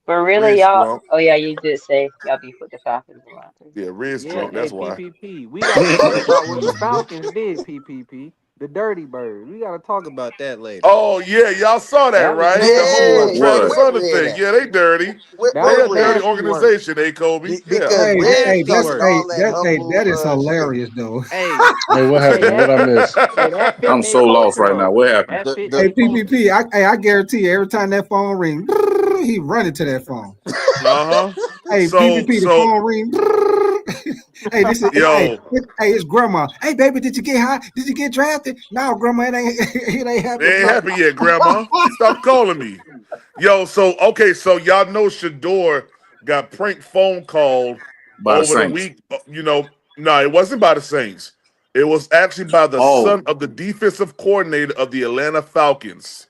but really, Riz y'all. drunk. Oh yeah, you did say y'all beef with the Falcons a lot. Yeah, Riz Yeah, drunk. hey That's why. PPP, we got to talk about what the Falcons did. PPP, the Dirty Bird. We got to talk about that later. Oh yeah, y'all saw that, That was right? The nasty whole Yeah, work. Travis What? where Hunter Red thing. at? Yeah, they dirty. That They was a Where dirty Red? nasty work. organization, Kobe. Yeah. Because Red Nasty talking work. all that That humble is shit. hilarious though. Hey, Hey, what hey, happened? What that I missed? hey, that fit I'm their so lost culture right now. though. What happened? That fit Hey their The culture. PPP, I guarantee you, every time that phone ring, he running to that phone. Uh-huh. Hey PPP, the So phone ring. Hey, this is yo, it's grandma. Hey baby, did you get high? Did you get drafted? No, grandma, it ain't it ain't it happened, ain't bro. happened yet, Grandma. Stop calling me. Yo, so okay, so y'all know Shador got prank phone called By the over the Saints. week. No, it wasn't by the Saints. It was actually by the Oh, son of the defensive coordinator of the Atlanta Falcons.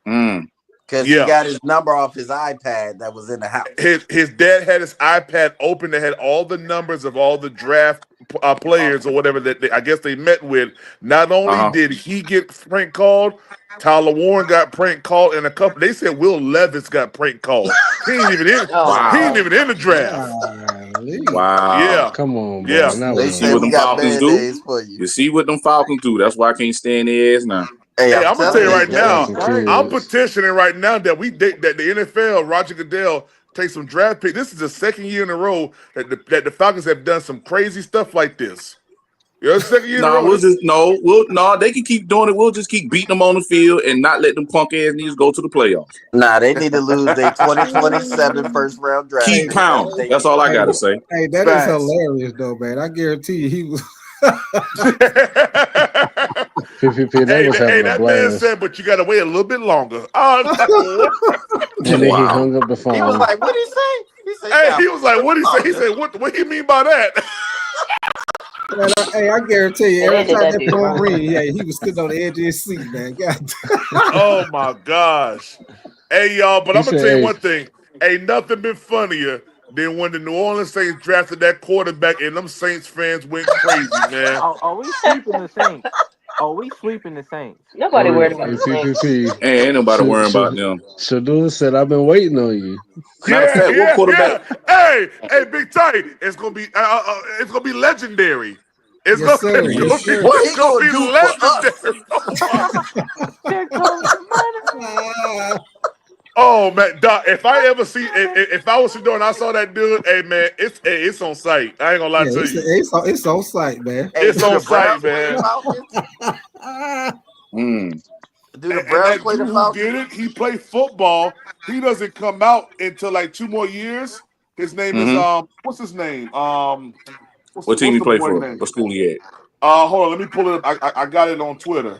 mm. because he Yeah. got his number off his iPad that was in the house. His dad had his iPad open that had all the numbers of all the draft players or whatever that I guess they met with. Not only Uh-huh. did he get prank called, Tyler Warren got prank called, and a couple. They said Will Levis got prank called. He ain't even in. Oh my He ain't Wow. god. even in the draft. Golly. Wow. Yeah, Come on, bro. yeah. Not They You Will see said what we them Levis. got Falcons bad do? days for you. You see what them Falcons do? That's why I can't stand their ass now. Hey, Hey, I'm I'm gonna telling tell you Those you, right some now. dirty, fucking dirty. I'm kids. petitioning right now that that the NFL, Roger Goodell, take some draft pick. This is the second year in a row that the Falcons have done some crazy stuff like this. You know, second year in a Nah, row. we'll just no, they can keep doing it. We'll just keep beating them on the field and not let them punk ass niggas go to the playoffs. Nah, they need to lose their 2027 first round draft Keep pick. That's what pounding. they That's need all to I Hey, gotta do. say. hey, that is Facts. hilarious though, man. I guarantee you he was PPP, they was Hey, having a that man blast. said, but you got to wait a little bit longer. I was like, what? And then he Wow. hung up the He was phone. like, "What did he say?" He said, "You Hey, got he was like, what did he say? He longer." said, what do you mean by that? man, I guarantee you, Yeah, they every did time that that dude phone wrong. ring, yeah, he was sitting on the edge of his seat, man. God. Oh my gosh. Hey, y'all, but He I'm gonna said, tell you "Hey, one thing. Ain't nothing been funnier than when the New Orleans Saints drafted that quarterback and them Saints fans went crazy, man. Are we sweeping the Saints? Are we sweeping the Saints? Nobody hey, worried Hey, about hey, the Saints. PPP." Ain't nobody worrying about them. Shador said, "I've been waiting on you." Matter of fact, what quarterback? Yeah. Hey, Big Tight. It's gonna be legendary. It's Yes, gonna, sir. it's Yes, gonna be, sir. What it's he gonna gonna be do for us? legendary. Oh my. there comes the money. Ah, Oh man, Doc. If I was Shador and I saw that dude, hey man, it's on site. I ain't gonna lie yeah, to you. it's on site, man. Hey, It's do on the site, Browns play the man. Falcons? Ah, Mm. Do the And Browns that play the dude who Falcons? did it, he played football. He doesn't come out until like 2 more years. His name is Mm-hmm. what's his name? What team What's he the play boy for? name? What school he at? Hold on, let me pull it up. I got it on Twitter.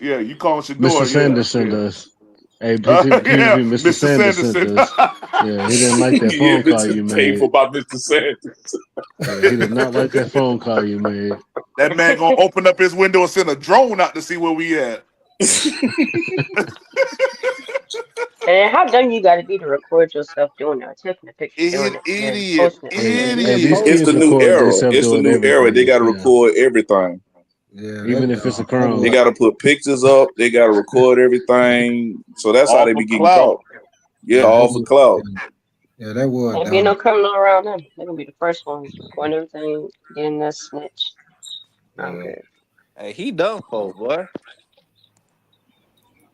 Yeah. You calling Mr. Shador? Yeah, Sanderson yeah. does. Hey, PPP, Mr. Mr. Sanders sent Sanderson. this. Yeah, he didn't like that Yeah, phone call this is you painful made. about Mr. Sanders. Yeah, he did not like that phone call you made. That man gonna open up his window and send a drone out to see where we at. And how dumb you got to be to record yourself doing that, taking a picture doing it, and then Idiot, posting it on Hey, there? hey, idiot. these It's kids the new record era. themselves It's the doing new era. They everything. got to Yeah. record everything. Yeah, Even that if it's a that crime. They boy. got to put pictures up. They got to record everything. So that's how All they for be getting clout. caught. Yeah, Yeah, all for clout. that was Ain't be dumb. no criminal around them. They're gonna be the first ones recording everything, getting that snitch. I'm Yeah. good. Hey, he done for, boy.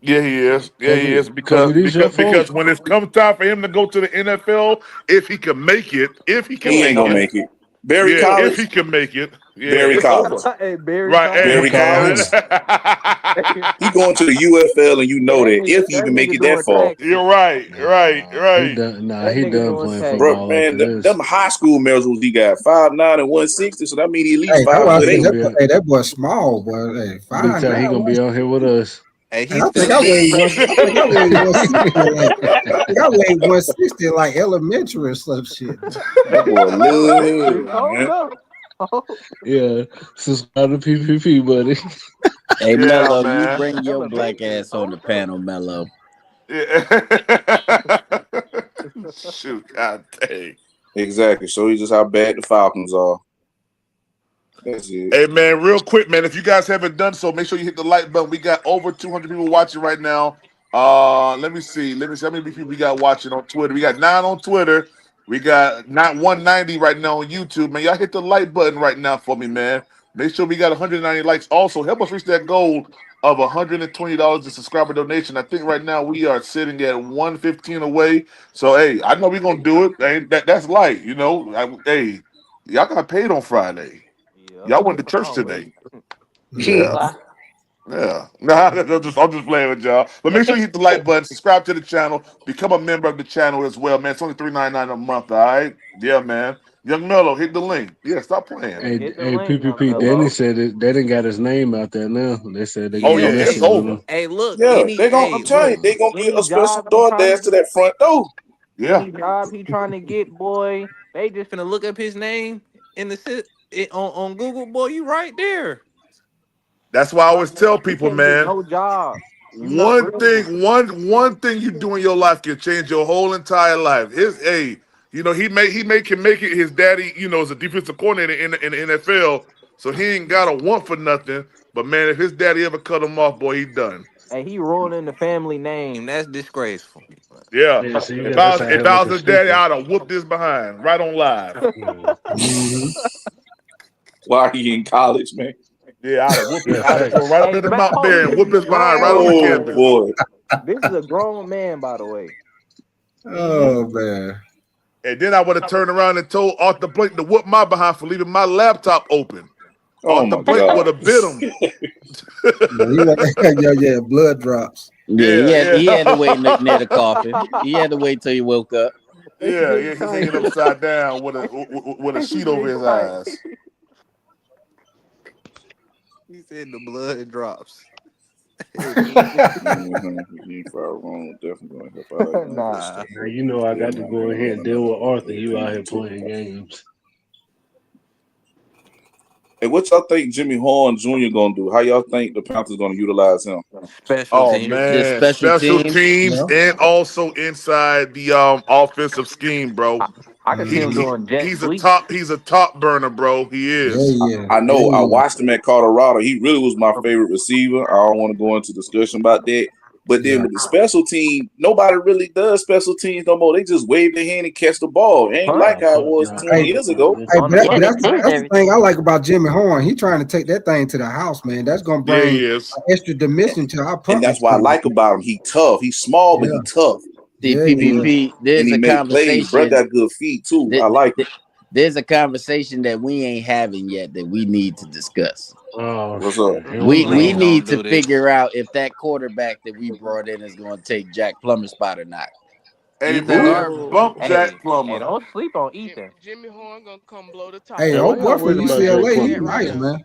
Yeah, he is. Yeah, he Kobe, is. Kobe, these your Because folks. when it comes time for him to go to the NFL, if he can make it, He He ain't ain't gonna going. make it. Barry yeah, if College. he can make it, yeah, Barry it's College. over. Hey, Barry Right? Collins. Barry Hey, College. He going to the UFL, and you Hey, know that if he that even make nigga it that doing far. taxes. you're right, right, He right. done. Nah, That he nigga done doing playing taxes. Bro, football after man, this. them high school measurables he got 5'9" and 160, so that means he at least Hey, that's why I He said 5'8". gonna that be. boy, hey, that boy small, boy. Hey, Big fine, time. He nine, gonna one. be on here with us. Hey, Hey, he's finna I think I weighed 160 like I think I weighed 160 like elementary or some shit. That boy elementary. little, Hold man. up. Oh, Yeah. Subscribe to PPP, buddy. Hey Yeah, Mello, you man. bring your black elementary. ass on the Hold up. panel, Mello. Yeah. Shoot, God dang. Exactly. So he's just how bad the Falcons are. That's it. Hey man, real quick, man. If you guys haven't done so, make sure you hit the like button. We got over 200 people watching right now. Let me see. Let me see how many people we got watching on Twitter. We got 9 on Twitter. We got not 190 right now on YouTube. Man, y'all hit the like button right now for me, man. Make sure we got 190 likes. Also, help us reach that goal of $120 in subscriber donation. I think right now we are sitting at 115 away. So hey, I know we're gonna do it. Hey, that's light, you know. Hey, y'all got paid on Friday. Yep. Y'all went to church Always. today. Big Yeah. lie. Yeah. Nah, I'm just playing with y'all. But make sure you hit the like button, subscribe to the channel, become a member of the channel as well, man. It's only $3.99 a month, all right? Yeah, man. Young Mello, hit the link. Yeah, stop playing. Hey, Hit the hey, link, young PPP. Danny Mello. said it. They didn't got his name out there now. They said they're Oh gonna be yeah, Yeah. it's messing Hey, with over. him. hey, look. Yeah, I'm telling you, Look. they gonna get Any a special job he door trying to dash to get. that front door. Yeah. Any job he trying to get, boy. They just finna look up his name in the on Google, boy. You right there. That's why I always tell You people, can't get man, no jobs. You not one real. thing, one thing you do in your life can change your whole entire life. He can make it. His daddy, is a defensive coordinator in the NFL, so he ain't got a want for nothing. But man, if his daddy ever cut him off, boy, he done. Hey, he ruining the family name. That's disgraceful. Yeah. Yeah, see, If that's I was out if here I was looking his daddy, stupid. I'd have whooped his behind right on live. Mm-hmm. While he in college, man. Yeah, I'd have whooped his. Yeah, I'd have go facts. right up Hey, in the man, Mount hold. Bear This and is whoop a his behind grown right on the Oh man. campus. boy. This is a grown man, by the way. Oh man. And then I would have turned around and told Arthur Blake to whoop my behind for leaving my laptop open. Oh Arthur my Blake would God. have bit him. Yeah, yeah, blood drops. Yeah, Yeah, he had to yeah. wait near the coffin. He had to wait till he woke up. This Yeah, nigga he's trying. hanging upside down with a This sheet over his nigga trying. eyes. He said the blood drops. Mm-hmm. You ain't far wrong. Definitely gonna help out out that Nah. stuff. Now you know I Yeah, got to man. go Ain't ahead no, and no, deal no, with no. Arthur. You out Everything here too. playing games. Hey, what y'all think Jimmy Horn Jr. gonna do? How y'all think the Panthers gonna utilize him? Special Oh team. The man, special special teams. teams Yeah. and also inside the offensive scheme, bro. I could see He, him Mm-hmm. he doing jet he's a sweep. top burner, bro. He Yeah, is. yeah. I Yeah, know. I yeah. watched him at Colorado. He really was my favorite receiver. I don't want to go into discussion about that. But then Yeah. with the special team, nobody really does special teams no more. They just wave their hand and catch the ball. It ain't Punt. like Oh how it fuck was no. 20 Hey, years ago. hey, On the Yeah, but they punt. that's punt the thing everything. I like about Jimmy Horn. He trying to take that thing to the house, man. That's gonna Yeah, bring he is. an extra dimension to our And punt that's what I return. like about him. He tough. He's small, but Yeah, he tough. See, yeah, yeah. PPP. And There's he a make plays. Bro conversation. got good feet too. That, I like him. that- there's a conversation that we ain't having yet that we need to discuss. Oh What's up? shit. Here we We Please go. don't need to do this. figure out if that quarterback that we brought in is going to take Jack Plummer's spot or not. Hey Ethan man, Garbage. Ooh. bump Jack Hey, Plummer. don't sleep on Ethan. Jimmy Horn gonna come blow the top Hey, Hey, off why old of boy y'all him. from worried He about gonna Jake UCLA, do he that Plummer, right nice, man? now. man.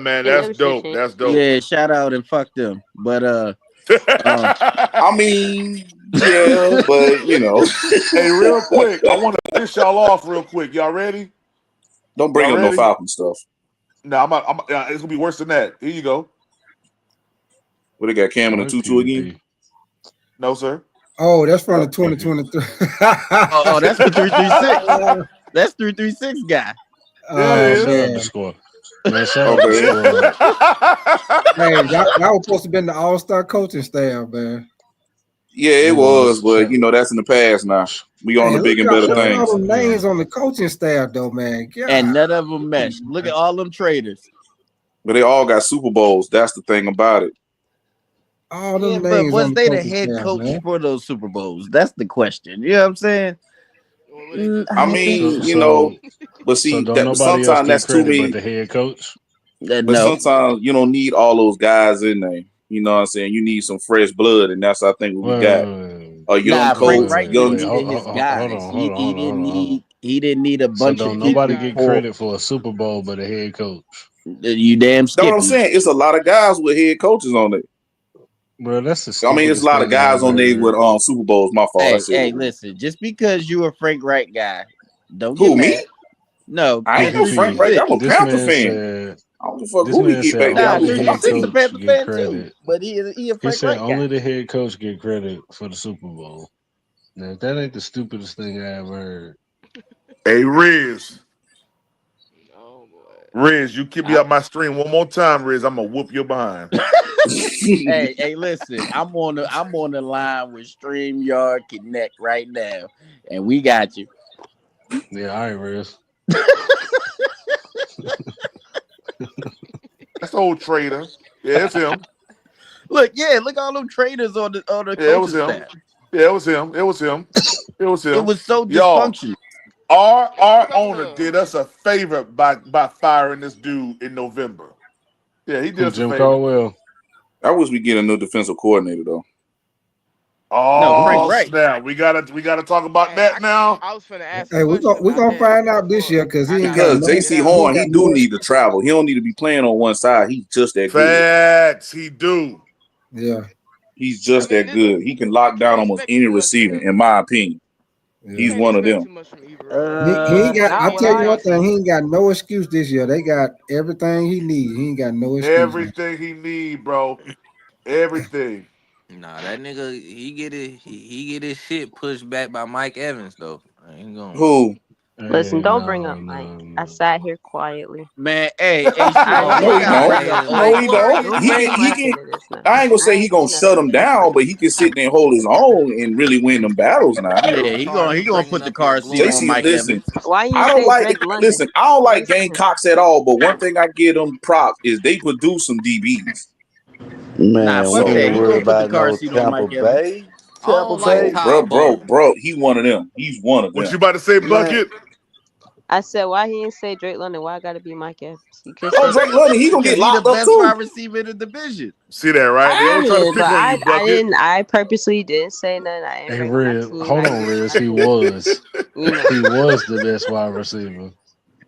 man, Yeah, that's let me see the dope. chant. That's dope. Yeah, shout out and fuck them. But I mean, yeah, but you know. Hey, real quick, I want to finish y'all off real quick. Y'all ready? Don't bring Y'all up no ready? Falcon stuff. No, it's gonna be worse than that. Here you go. What they got Cam in a tutu again? No, sir. Oh, that's from the 2023. Oh, that's the 336. That's 336 guy. Oh Shout out the man. squad. Man, shout out the squad. Hey, that was supposed to be in the All-Star coaching staff, man. Yeah, it was, but you know that's in the past now. We on Hey, the big and better look at things. all them names on the coaching staff, though, man. God. And none of them mesh. Look at all them traders. But they all got Super Bowls. That's the thing about it. All them Yeah, but names was on the they the coaching head staff, coach man. for those Super Bowls? That's the question. You know what I'm saying? I mean, you know, but So see, don't nobody else sometimes get that's too credit but many. the head coach. But No. sometimes you don't need all those guys in there. You know what I'm saying? You need some fresh blood, and that's I think what we got. A young Frank coach, Wright just young. needed his guys. He didn't need a So bunch of don't nobody people get for credit for a Super Bowl but a head coach. you damn That's what I'm skippy. saying. It's a lot of guys with head coaches on it. Bro, that's the I mean, it's a lot of thing I guys ever on there heard. with Super Bowls. My fault. I said Hey, listen. Just because you a Frank Wright guy, don't who get mad. me? No, I ain't no Frank Wright. I'm a This Panther man fan. said. I don't give a fuck This who we man get said back there. Nah, I'm only a the Panther head 336 a fan. Panther coach get fan too, credit. but he a He Frank said Wright only guy. the head coach get credit for the Super Bowl. Now that ain't the stupidest thing I ever heard. Hey, Riz. Oh boy. Riz, you keep me up my stream one more time, Riz. I'm gonna whoop your behind. Hey, listen. I'm on the line with StreamYard Connect right now, and we got you. Yeah, all right, Riz. That's the old trader. Yeah, it's him. Look all them traders on the Yeah, it was coaching him. staff. Yeah, it was him. It was him. It was him. It was so Y'all, dysfunctional. our owner did us a favor by firing this dude in November. Yeah, he did Who, us a Jim favor. Caldwell? I wish we get a new defensive coordinator though. No, Frank Oh Wright. snap! We gotta talk about that now. I was finna ask a Hey, we're question gonna about that find out this year because he ain't got Because no. J.C. He ain't Horn, he got do no. need to travel. He don't need to be playing on one side. He's just that good. Facts, he do. Yeah. He's just that good. He can lock down almost any receiver, in my opinion. He's one of them. He ain't got. Not I what tell you I one thing. see. He ain't got no excuse this year. They got everything he needs. He ain't got no excuse. Everything he need, bro. Everything. Nah, that nigga he get his shit pushed back by Mike Evans though. I ain't going. Who? Listen, Hey, don't bring up Mike. no. I sat here quietly. Man, hey, I Sean, didn't you No, say he gotta don't. bring nothing. up No, old he boy. don't. Don't bring He Mike can. into this now. I ain't gonna I say he ain't say gonna nothing. shut him down, but he can sit there and hold his own and really win them battles now. Yeah, he Sorry for gonna bringing put the up your car seat on JC, glory. Mike listen, Evans. Why you I don't say like Drake London? listen, I don't Why you like say him? Gamecocks at all, but one thing I give them props is they produce some DBs. Nah, Man, we fuck ain't that. He worried gonna So, put the about car no seat on Tampa Mike Evans. Bay. I Tampa don't like so, Bay. Todd Bowles. he one of them. He's one of What them. you about to say, Man, Bucket? I said, why he didn't say Drake London? Why I gotta be Mike Evans? You could Oh, say Drake London, he gonna Because get he the locked up best too. wide receiver in the division. See that, right? They always try to yeah, pick but on you, I Bucket. didn't. I purposely didn't say nothing. I didn't Hey, bring up my Riz, team. hold I on, didn't. Riz. I He didn't. was. You know. He was the best wide receiver.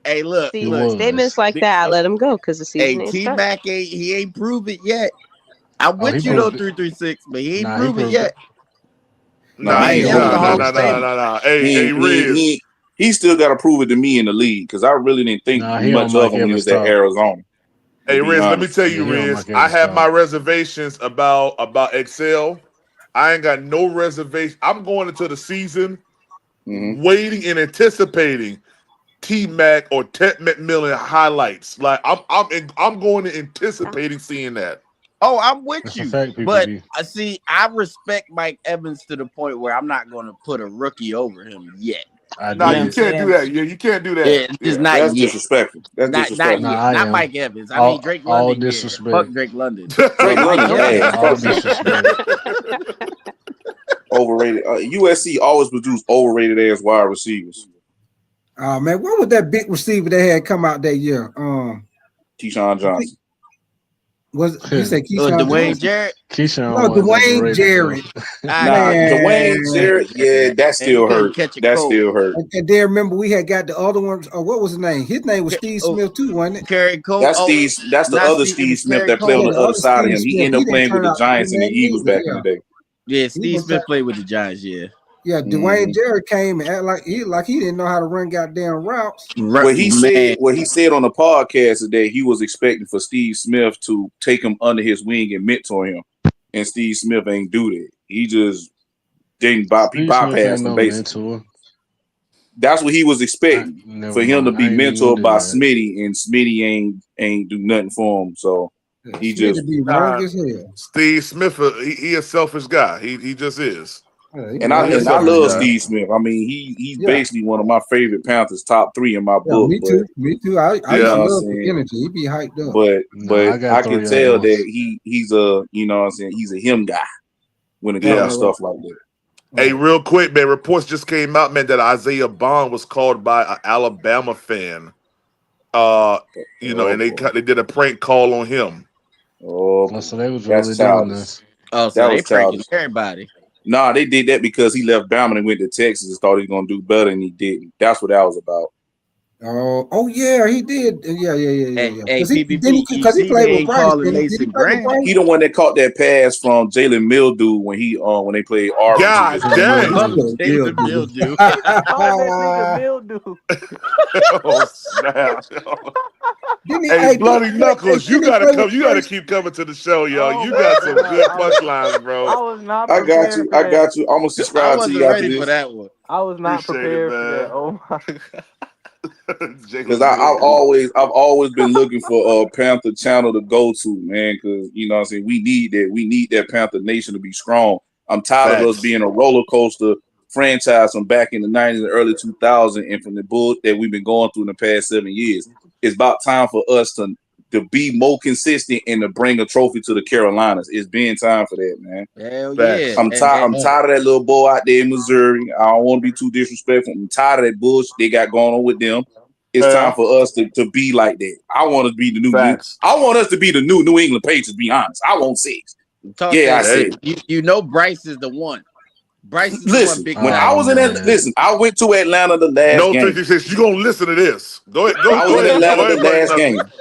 Hey, look, He See, look. was. statements like that, I let him go because the Hey, season ain't T start. Mac ain't prove it yet. I'm Oh, he with you though, proved it. 336, but he ain't Nah, he prove it proved it. yet. He Nah, Nah, might he be ain't out proved the it Hall yet. of Fame. Hey, Riz. He still got to prove it to me in the league because I really didn't think Nah, he on much of Mike him when he Evans was at top. Arizona. To Hey, be Riz. Let me honest, tell Yeah, you, he on Riz. Mike I Evans have my top. reservations about Excel. I ain't got no reservation. I'm going into the season waiting and anticipating T Mac or Ted McMillan highlights. Like I'm going to anticipating seeing that. Oh, I'm with That's a you. fact, But PPP. I see, I respect Mike Evans to the point where I'm not going to put a rookie over him yet. I Nah, You know what you I'm did. can't do saying? that. Yeah, you can't do that. Yeah, just Yeah. not that's yet. disrespectful. That's Not disrespectful. Nah, yet. I Not am. Mike Evans. I mean Drake All London. Yeah, fuck disrespect. Drake London. But Drake Mike London Evans, ass, All fuck him. disrespect. Overrated. USC always produce overrated ass wide receivers. Oh man, what was that big receiver they had come out that year? Keyshawn Johnson. Was you say Keyshawn Dwayne Johnson? Jarrett. Keyshawn No, wasn't Dwayne overrated, bro. Jarrett. Nah, Dwayne Man. Jarrett, yeah, that And he still couldn't hurt. catch a That cold. still hurt. And then remember we had got the other one. What was his name? His name was Steve Smith too, wasn't it? Kerry Cole. That's Oh, Steve. That's the not other Steve. It Steve was Smith Kerry that played on Yeah, Cole. the the other other side of Steve him. He Smith. ended He up didn't playing with turn the out to be Giants and the that Eagles neither. back in the Yeah. day. Yeah, He Steve was Smith played with the Giants. Yeah. Dwayne Jarrett came and act like he didn't know how to run goddamn routes. What he Man, said on the podcast today, he was expecting for Steve Smith to take him under his wing and mentor him, and Steve Smith ain't do that. He just didn't Steve Smith ain't bypass him no basically. mentor. That's what he was expecting Never for him to mind. I be ain't even gonna mentored do by that. Smitty, and Smitty ain't do nothing for him. So Yeah, he Smith just be wrong as hell. Steve Smith, he a selfish guy. He just is. Yeah, he and wrong He a as I selfish hell. love guy. Steve Smith. I mean, he's Yeah. basically one of my favorite Panthers, top 3 in my Yeah, book. me But too. Me too. I used you to know what I'm love the saying. energy. He be hyped up. Nah, I got I can 3 other tell ones. that he's a you know what I'm saying he's a him guy when it comes Yeah. to stuff like that. Hey, real quick, man. Reports just came out, man, that Isaiah Bond was called by an Alabama fan. Oh And they boy. did a prank call on him. Oh Oh, boy. so they was That's really doing childish. this. Oh, so That they was pranking childish. everybody. Nah, they did that because he left Bama and went to Texas and thought he was gonna do better, and he didn't. That's what that was about. Oh yeah, he did. Yeah. Hey, Because PPP, you he see they played with ain't Bryce. calling Did he Mason play with Graham. Bryce? He the one that caught that pass from Jalen Mildew when they played Auburn 2 years God ago. dang. Jalen Mildew. Call that nigga mildew. Oh snap. Didn't he? Hey, Hey, Bloody Knuckles, you didn't he gotta play come. with You gotta Bryce? keep coming to the show, yo. Oh You my got some god, good punchlines, bro. I was not I got prepared you. for I that. got you. I'm gonna I subscribe to wasn't you after ready for this that one. I was not Appreciate it, prepared for that. man. Oh my god. because Jalen Mildew. I've always been looking for a Panther channel to go to, man. Because you know what I'm saying we need that. We need that Panther Nation to be strong. I'm tired of us Facts. being a roller coaster franchise from back in the 90s and early 2000s, and from the bull that we've been going through in the past 7 years. It's about time for us to be more consistent and to bring a trophy to the Carolinas. It's been time for that, man. Hell yeah. Facts. I'm tired of that little boy out there in Missouri. I don't want to be too disrespectful. I'm tired of that bullshit they got going on with them. It's time for us to be like that. I want to be the new. Facts. I want us to be the New England Patriots. Be honest. I want 6. Talk Yeah, that I said. shit. You know Bryce is the one. Bryce is the one, Listen, big when guy. I was in that, listen, I went to Atlanta the last No game. 366. You gonna listen to this? Go ahead. I was Go in ahead. Atlanta Go the ahead, Bloody last Knuckles.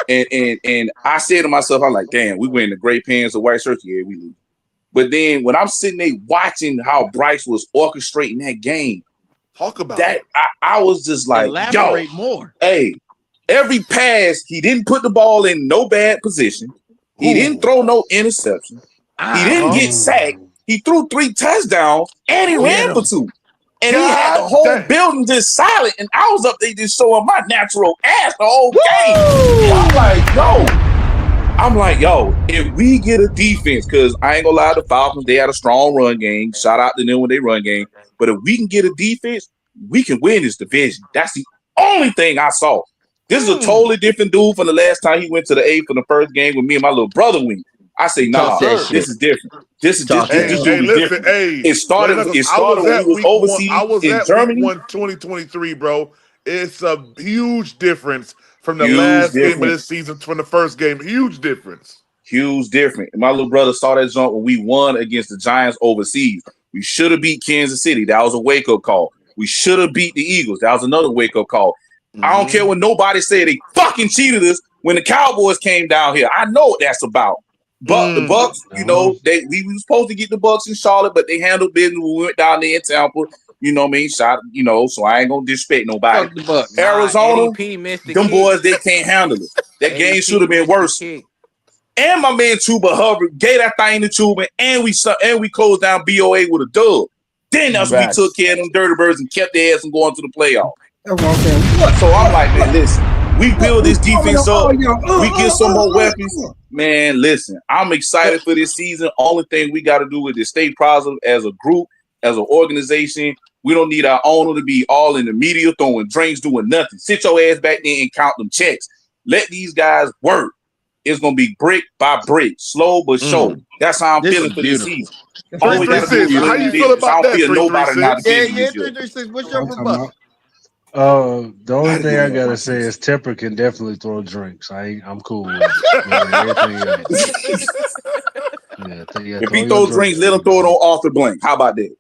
game, and I said to myself, I'm like, damn, we wearing the gray pants or white shirts. Yeah, we lose. But then when I'm sitting there watching how Bryce was orchestrating that game, Talk about that it. I was just like, Elaborate more. hey, every pass, he didn't put the ball in no bad position. He didn't throw no interception. He didn't get sacked. He threw 3 touchdowns and he ran Get for him. 2. And he had the God whole damn. building just silent. And I was up there just showing my natural ass the whole game. I'm like, yo, if we get a defense, because I ain't gonna lie, the Falcons, they had a strong run game. Shout out to them when they run game. But if we can get a defense, we can win this division. That's the only thing I saw. This is a totally different dude from the last time he went to the A for the first game with me and my little brother went. I say, nah, Talk that this shit. is different. This Talk dude that shit. Hey, is listen. different. Hey, It Bloody started Knuckles. I was when we at was week one. I overseas was in at week Germany. 1, 2023, bro. It's a huge difference from the Huge last game of difference. this season from the first game. Huge difference. Huge difference. And my little brother saw that jump when we won against the Giants overseas. We should have beat Kansas City. That was a wake-up call. We should have beat the Eagles. That was another wake-up call. I don't care what nobody said. They fucking cheated us when the Cowboys came down here. I know what that's about. But the Bucks, you know, we were supposed to get the Bucks in Charlotte, but they handled business. We went down there in Tampa. You know what I mean? So I ain't gonna disrespect nobody. Fuck the Bucks. Arizona, ADP missed the them kick. boys, they can't handle it. That game should have been missed the worse. kick. And my man Chuba Hubbard gave that thing to Chuba, and we closed down BOA with a dub. Then that's when we took care of them Dirty Birds and kept their ass from going to the playoff. That's what I'm saying. So I'm like, man, listen, we build this defense up, we get some more weapons. Man, listen, I'm excited for this season. Only thing we got to do is to stay positive as a group, as an organization. We don't need our owner to be all in the media throwing drinks, doing nothing. Sit your ass back there and count them checks. Let these guys work. It's gonna be brick by brick, slow but sure. That's how I'm feeling for this season. All we gotta do is 336. How win you the feel business. I about don't that? feel nobody not 336. division Yeah, this year. 336. What's your rebuttal? The only Gotta thing give I me a gotta Hunt say piece. is Temper can definitely throw drinks. I'm cool with it. But everything else, yeah, If throw he your throw drinks, drinks, let him big throw it dog. on Arthur Blank. How about that?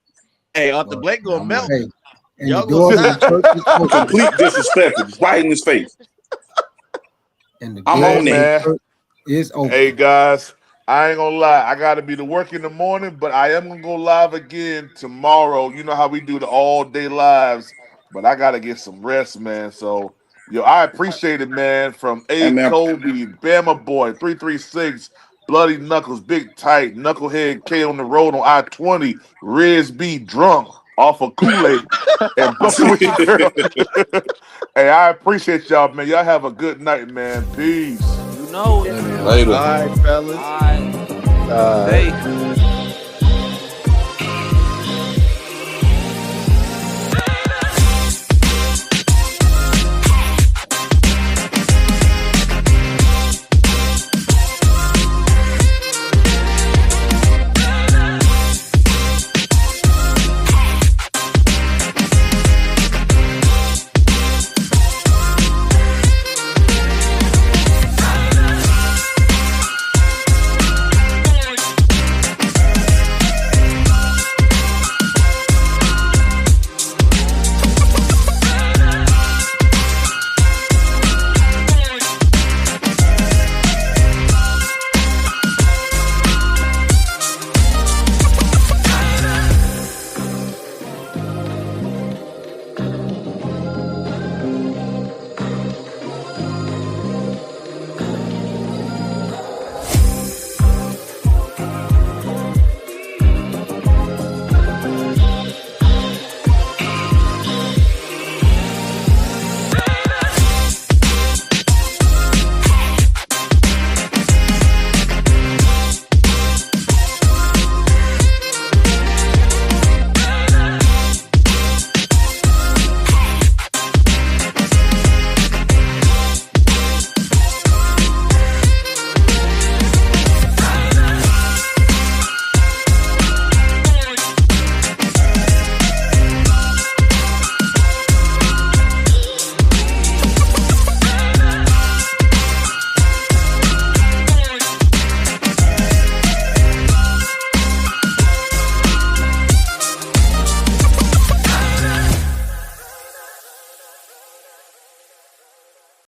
Hey, Arthur Fuck Blank it, gonna I'm with melt. it. Hey, and the Y'all gonna door to the stop. church is open. Complete disrespectful, just right in his face. And the I'm Hey door on to that. the man. church is Hey open. guys, I ain't gonna lie. I gotta be to work in the morning, but I am gonna go live again tomorrow. You know how we do the all day lives, but I gotta get some rest, man. So, yo, I appreciate it, man. From Hey A man, Kobe, Bama Boy, 336, Bloody Knuckles, Big Tight, Knucklehead K on the road on I-20, Riz B drunk off of Kool-Aid, and Buckwheat Girl. Hey, I appreciate y'all, man. Y'all have a good night, man. Peace. You know it. Later, y'all. later. All right, fellas. All right. Uh, Safe.